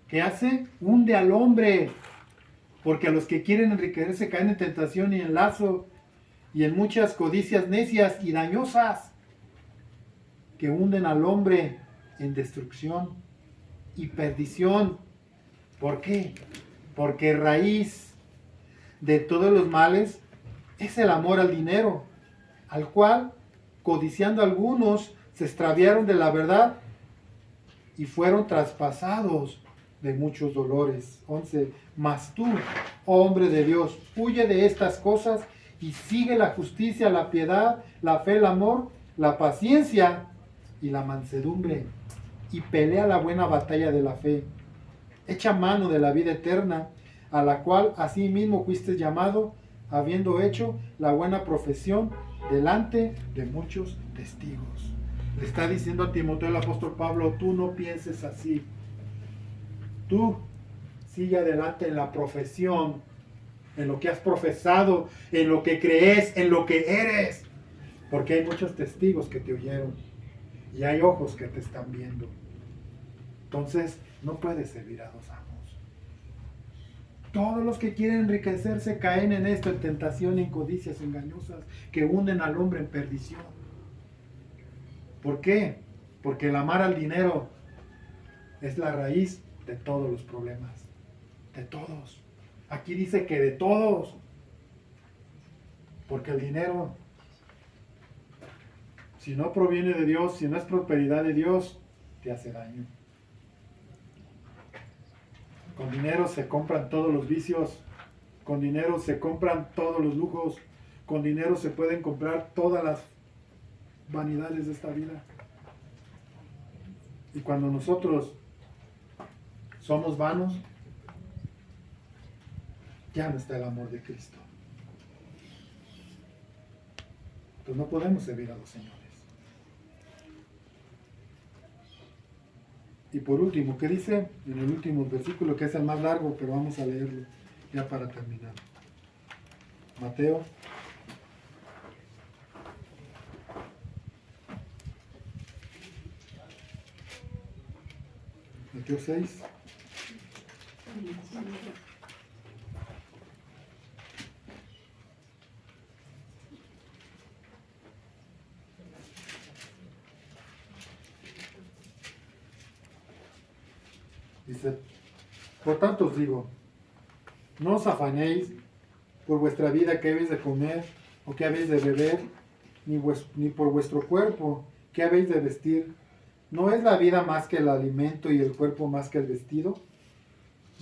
¿Qué hace? Hunde al hombre. Porque a los que quieren enriquecerse caen en tentación y en lazo y en muchas codicias necias y dañosas que hunden al hombre en destrucción y perdición. ¿Por qué? Porque raíz de todos los males es el amor al dinero, al cual, codiciando algunos, se extraviaron de la verdad y fueron traspasados de muchos dolores. 11. Mas tú, oh hombre de Dios, huye de estas cosas y sigue la justicia, la piedad, la fe, el amor, la paciencia y la mansedumbre. y pelea la buena batalla de la fe. Echa mano de la vida eterna, a la cual asimismo fuiste llamado, habiendo hecho la buena profesión delante de muchos testigos. Le está diciendo a Timoteo el apóstol Pablo, tú no pienses así. Tú sigue adelante en la profesión, en lo que has profesado, en lo que crees, en lo que eres. Porque hay muchos testigos que te oyeron y hay ojos que te están viendo. Entonces, no puedes servir a dos amos. Todos los que quieren enriquecerse caen en esto, en tentación y en codicias engañosas que hunden al hombre en perdición. ¿Por qué? Porque el amar al dinero es la raíz de todos los problemas. De todos. Aquí dice que de todos. Porque el dinero, si no proviene de Dios, si no es prosperidad de Dios, te hace daño. Con dinero se compran todos los vicios, con dinero se compran todos los lujos, con dinero se pueden comprar todas las vanidades de esta vida. Y cuando nosotros somos vanos, ya no está el amor de Cristo. Entonces no podemos servir a los señores. Y por último, ¿qué dice? En el último versículo, que es el más largo, pero vamos a leerlo ya para terminar. Mateo. Mateo 6. Dice, por tanto os digo, no os afanéis por vuestra vida que habéis de comer o que habéis de beber, ni por vuestro cuerpo que habéis de vestir. ¿No es la vida más que el alimento y el cuerpo más que el vestido?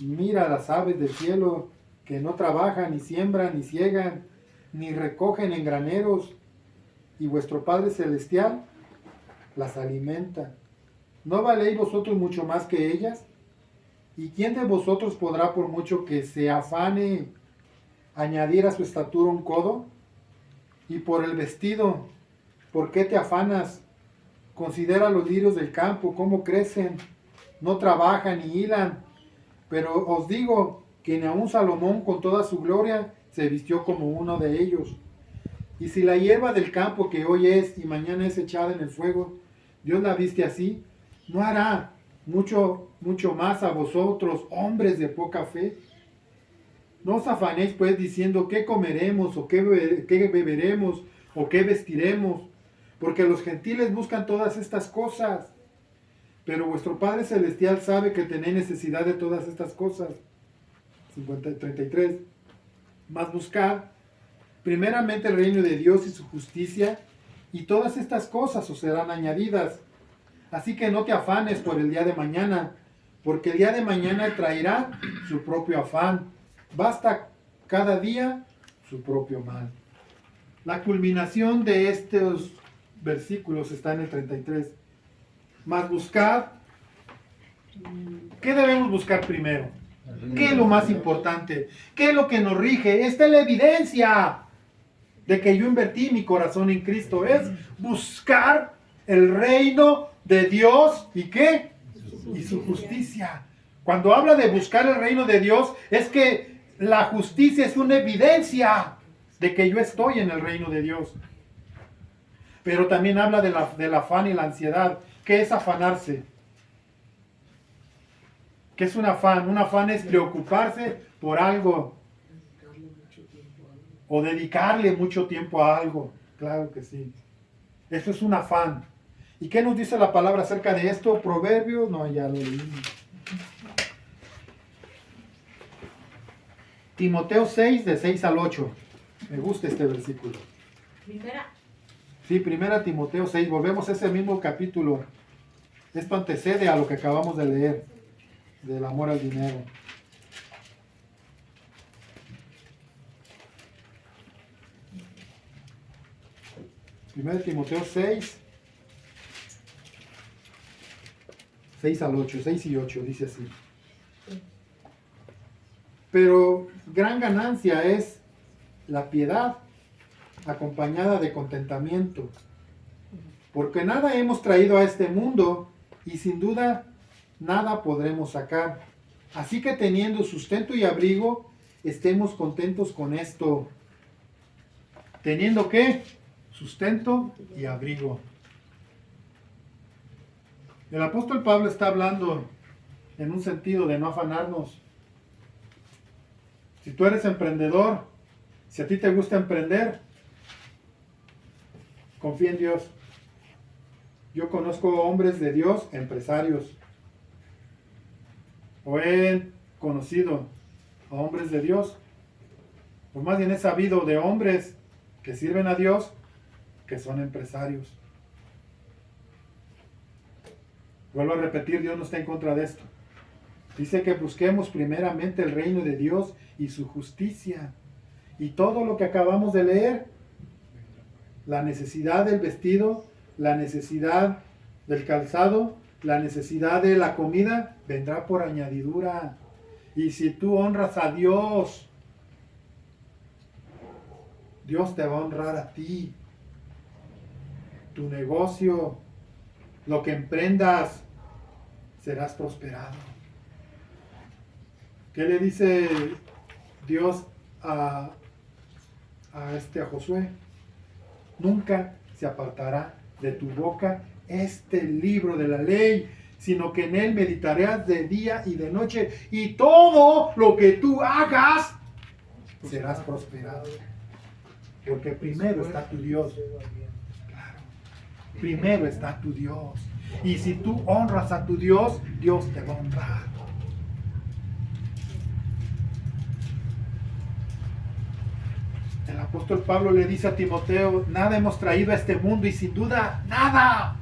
Mira las aves del cielo, que no trabajan, ni siembran, ni ciegan, ni recogen en graneros, y vuestro Padre Celestial las alimenta. ¿No valéis vosotros mucho más que ellas? ¿Y quién de vosotros podrá, por mucho que se afane, añadir a su estatura un codo? Y por el vestido, ¿por qué te afanas? Considera los lirios del campo, cómo crecen, no trabajan ni hilan. Pero os digo que ni aun Salomón con toda su gloria se vistió como uno de ellos. Y si la hierba del campo que hoy es y mañana es echada en el fuego, Dios la viste así, ¿no hará mucho más a vosotros, hombres de poca fe? No os afanéis pues diciendo qué comeremos o qué beberemos o qué vestiremos, porque los gentiles buscan todas estas cosas, pero vuestro Padre Celestial sabe que tenéis necesidad de todas estas cosas. 33. Mas buscad primeramente el reino de Dios y su justicia, y todas estas cosas os serán añadidas. Así que no te afanes por el día de mañana, porque el día de mañana traerá su propio afán. Basta cada día su propio mal. La culminación de estos versículos está en el 33. Mas buscad. ¿Qué debemos buscar primero? ¿Qué es lo más importante? ¿Qué es lo que nos rige? Esta es la evidencia de que yo invertí mi corazón en Cristo. Es buscar el reino de Dios. ¿Y qué? Y su justicia. Cuando habla de buscar el reino de Dios, es que la justicia es una evidencia de que yo estoy en el reino de Dios. Pero también habla del afán y la ansiedad. ¿Qué es afanarse? ¿Qué es un afán? Un afán es preocuparse por algo. O dedicarle mucho tiempo a algo. Claro que sí. Eso es un afán. ¿Y qué nos dice la palabra acerca de esto? Proverbios, no, ya lo leímos. Timoteo 6, de 6 al 8. Me gusta este versículo. Primera Timoteo 6. Volvemos a ese mismo capítulo. Esto antecede a lo que acabamos de leer, del amor al dinero. Primera Timoteo 6. 6 al 8, 6 y 8, dice así. Pero gran ganancia es la piedad acompañada de contentamiento, porque nada hemos traído a este mundo y sin duda nada podremos sacar. Así que teniendo sustento y abrigo, estemos contentos con esto. ¿Teniendo qué? Sustento y abrigo. El apóstol Pablo está hablando en un sentido de no afanarnos. Si tú eres emprendedor, si a ti te gusta emprender, confía en Dios. Yo conozco hombres de Dios, empresarios. O he conocido a hombres de Dios. O más bien he sabido de hombres que sirven a Dios, que son empresarios. Vuelvo a repetir, Dios no está en contra de esto. Dice que busquemos primeramente el reino de Dios y su justicia. Y todo lo que acabamos de leer, la necesidad del vestido, la necesidad del calzado, la necesidad de la comida, vendrá por añadidura. Y si tú honras a Dios, Dios te va a honrar a ti. Tu negocio, lo que emprendas, serás prosperado. ¿Qué le dice Dios a Josué? Nunca se apartará de tu boca este libro de la ley, sino que en él meditarás de día y de noche, y todo lo que tú hagas serás prosperado. Porque primero está tu Dios. Claro. Primero está tu Dios. Y si tú honras a tu Dios, Dios te va a honrar. El apóstol Pablo le dice a Timoteo, nada hemos traído a este mundo y sin duda nada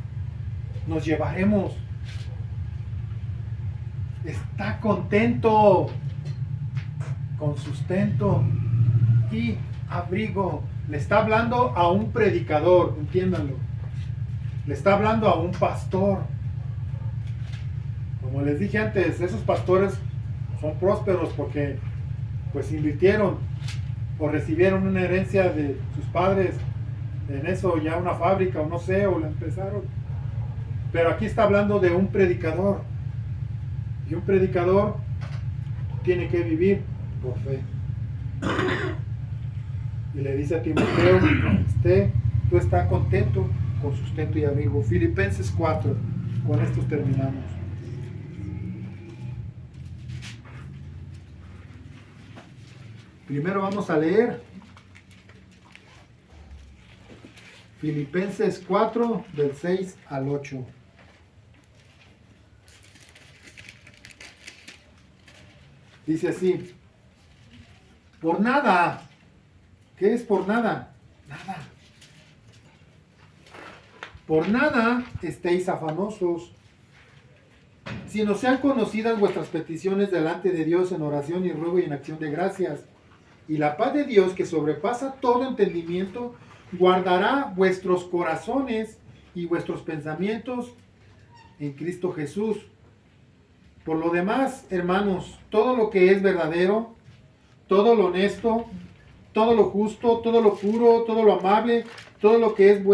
nos llevaremos. Está contento con sustento y abrigo. Le está hablando a un predicador, entiéndanlo. Le está hablando a un pastor. Como les dije antes, esos pastores son prósperos porque pues invirtieron o recibieron una herencia de sus padres en eso, ya una fábrica o no sé, o la empezaron. Pero aquí está hablando de un predicador. Y un predicador tiene que vivir por fe. Y le dice a Timoteo, tú estás contento con sustento y abrigo. Filipenses 4, con estos terminamos. Primero vamos a leer Filipenses 4, del 6 al 8. Dice así, por nada. ¿Qué es por nada? Nada. Por nada estéis afanosos, sino sean conocidas vuestras peticiones delante de Dios en oración y ruego y en acción de gracias. Y la paz de Dios, que sobrepasa todo entendimiento, guardará vuestros corazones y vuestros pensamientos en Cristo Jesús. Por lo demás, hermanos, todo lo que es verdadero, todo lo honesto, todo lo justo, todo lo puro, todo lo amable, todo lo que es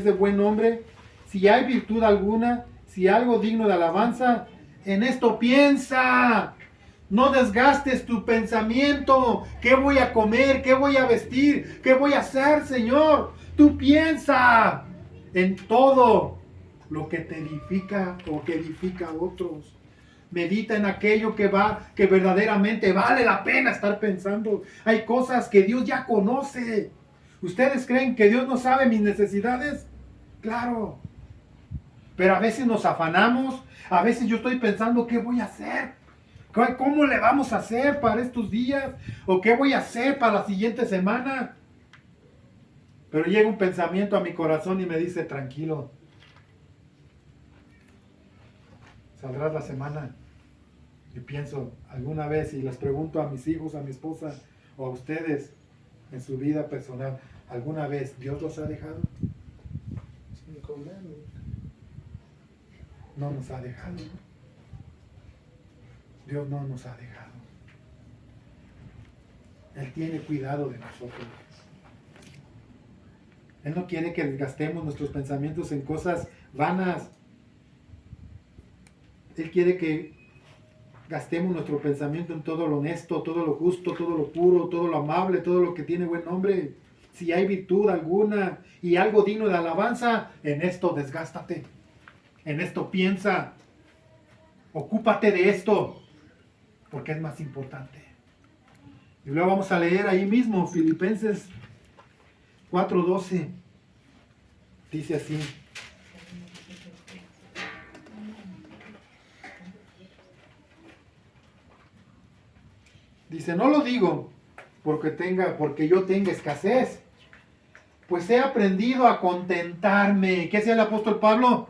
de buen nombre, si hay virtud alguna, si algo digno de alabanza, en esto piensa. No desgastes tu pensamiento. ¿Qué voy a comer? ¿Qué voy a vestir? ¿Qué voy a hacer, Señor? Tú piensa en todo lo que te edifica o que edifica a otros. Medita en aquello que verdaderamente vale la pena estar pensando. Hay cosas que Dios ya conoce. ¿Ustedes creen que Dios no sabe mis necesidades? Claro. Pero a veces nos afanamos. A veces yo estoy pensando, ¿qué voy a hacer? ¿Cómo le vamos a hacer para estos días? ¿O qué voy a hacer para la siguiente semana? Pero llega un pensamiento a mi corazón y me dice, tranquilo. Saldrás la semana. Y pienso alguna vez y les pregunto a mis hijos, a mi esposa o a ustedes en su vida personal, ¿alguna vez Dios los ha dejado? Sin comer. no nos ha dejado. Dios no nos ha dejado. Él tiene cuidado de nosotros. Él no quiere que desgastemos nuestros pensamientos en cosas vanas. Él quiere que gastemos nuestro pensamiento en todo lo honesto, todo lo justo, todo lo puro, todo lo amable, todo lo que tiene buen nombre. Si hay virtud alguna y algo digno de alabanza, en esto desgástate. En esto piensa. Ocúpate de esto, porque es más importante. Y luego vamos a leer ahí mismo, Filipenses 4:12. Dice así. Dice, no lo digo porque yo tenga escasez, pues he aprendido a contentarme. ¿Qué hacía el apóstol Pablo?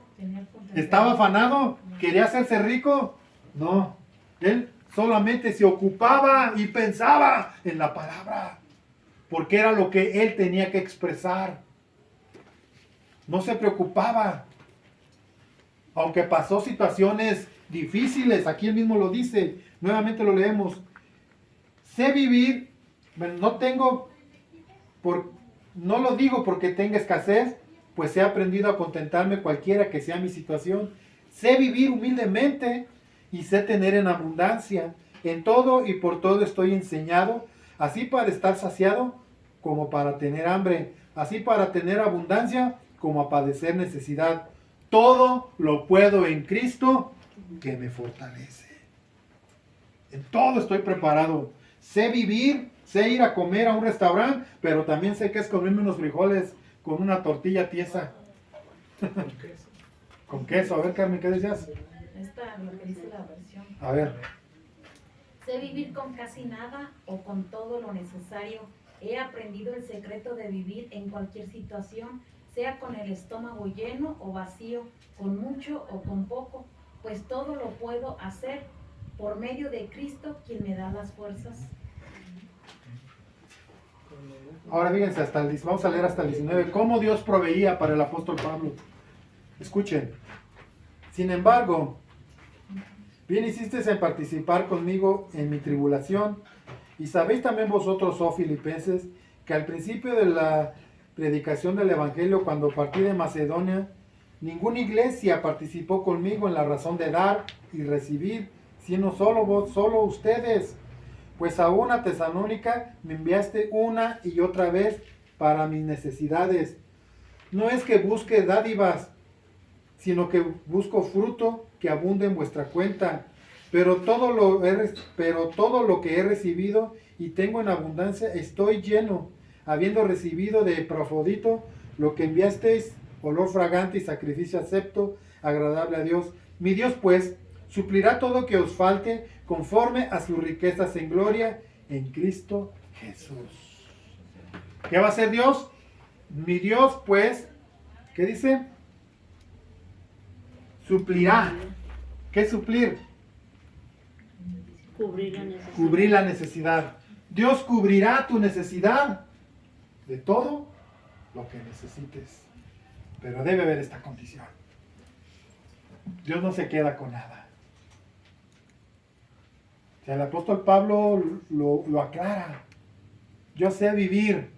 ¿Estaba afanado? ¿Quería hacerse rico? No. Él solamente se ocupaba y pensaba en la palabra, porque era lo que él tenía que expresar. No se preocupaba. Aunque pasó situaciones difíciles, aquí él mismo lo dice, nuevamente lo leemos. Sé vivir, bueno, no lo digo porque tenga escasez, pues he aprendido a contentarme cualquiera que sea mi situación. Sé vivir humildemente y sé tener en abundancia. En todo y por todo estoy enseñado, así para estar saciado como para tener hambre, así para tener abundancia como a padecer necesidad. Todo lo puedo en Cristo que me fortalece. En todo estoy preparado. Sé vivir, sé ir a comer a un restaurante, pero también sé que es comerme unos frijoles con una tortilla tiesa. Con queso. A ver, Carmen, ¿qué decías? Esta lo que dice la versión. A ver. Sé vivir con casi nada o con todo lo necesario. He aprendido el secreto de vivir en cualquier situación, sea con el estómago lleno o vacío, con mucho o con poco, pues todo lo puedo hacer por medio de Cristo, quien me da las fuerzas. Ahora fíjense, vamos a leer hasta el 19. ¿Cómo Dios proveía para el apóstol Pablo? Escuchen. Sin embargo, bien hicisteis en participar conmigo en mi tribulación. Y sabéis también vosotros, oh filipenses, que al principio de la predicación del Evangelio, cuando partí de Macedonia, ninguna iglesia participó conmigo en la razón de dar y recibir, sino solo ustedes. Pues a una Tesalónica me enviaste una y otra vez para mis necesidades. No es que busque dádivas, sino que busco fruto que abunde en vuestra cuenta. Pero todo lo que he recibido y tengo en abundancia, estoy lleno, habiendo recibido de Epafrodito lo que enviasteis, olor fragante y sacrificio acepto, agradable a Dios. Mi Dios, pues, suplirá todo que os falte conforme a sus riquezas en gloria en Cristo Jesús. ¿Qué va a hacer Dios? Mi Dios, pues, ¿qué dice? Suplirá. ¿Qué es suplir? Cubrir la necesidad. Cubrir la necesidad. Dios cubrirá tu necesidad de todo lo que necesites. Pero debe haber esta condición. Dios no se queda con nada. O sea, el apóstol Pablo lo aclara. Yo sé vivir,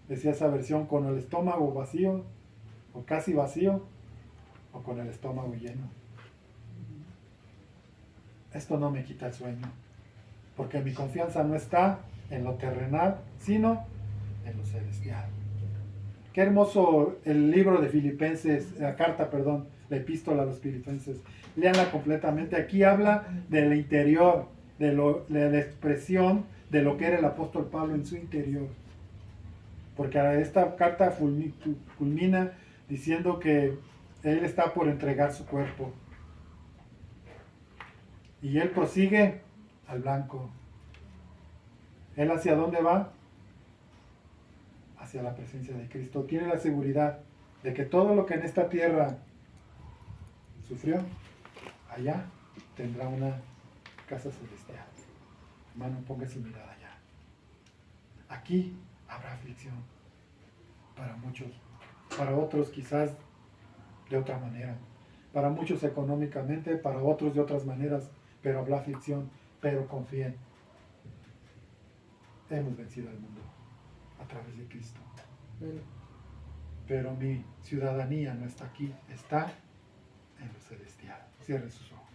decía esa versión, con el estómago vacío, o casi vacío, o con el estómago lleno. Esto no me quita el sueño, porque mi confianza no está en lo terrenal, sino en lo celestial. Qué hermoso el libro de Filipenses, la epístola a los Filipenses. Léanla completamente. Aquí habla del interior, de la expresión de lo que era el apóstol Pablo en su interior. Porque esta carta culmina diciendo que él está por entregar su cuerpo. Y él prosigue al blanco. ¿Él hacia dónde va? Hacia la presencia de Cristo. Tiene la seguridad de que todo lo que en esta tierra sufrió, allá tendrá una casa celestial. Hermano, ponga su mirada allá. Aquí habrá aflicción para muchos, para otros quizás de otra manera. para muchos económicamente, para otros de otras maneras, pero habla aflicción, pero confíen. Hemos vencido al mundo a través de Cristo. Pero mi ciudadanía no está aquí, está en lo celestial. Cierre sus ojos.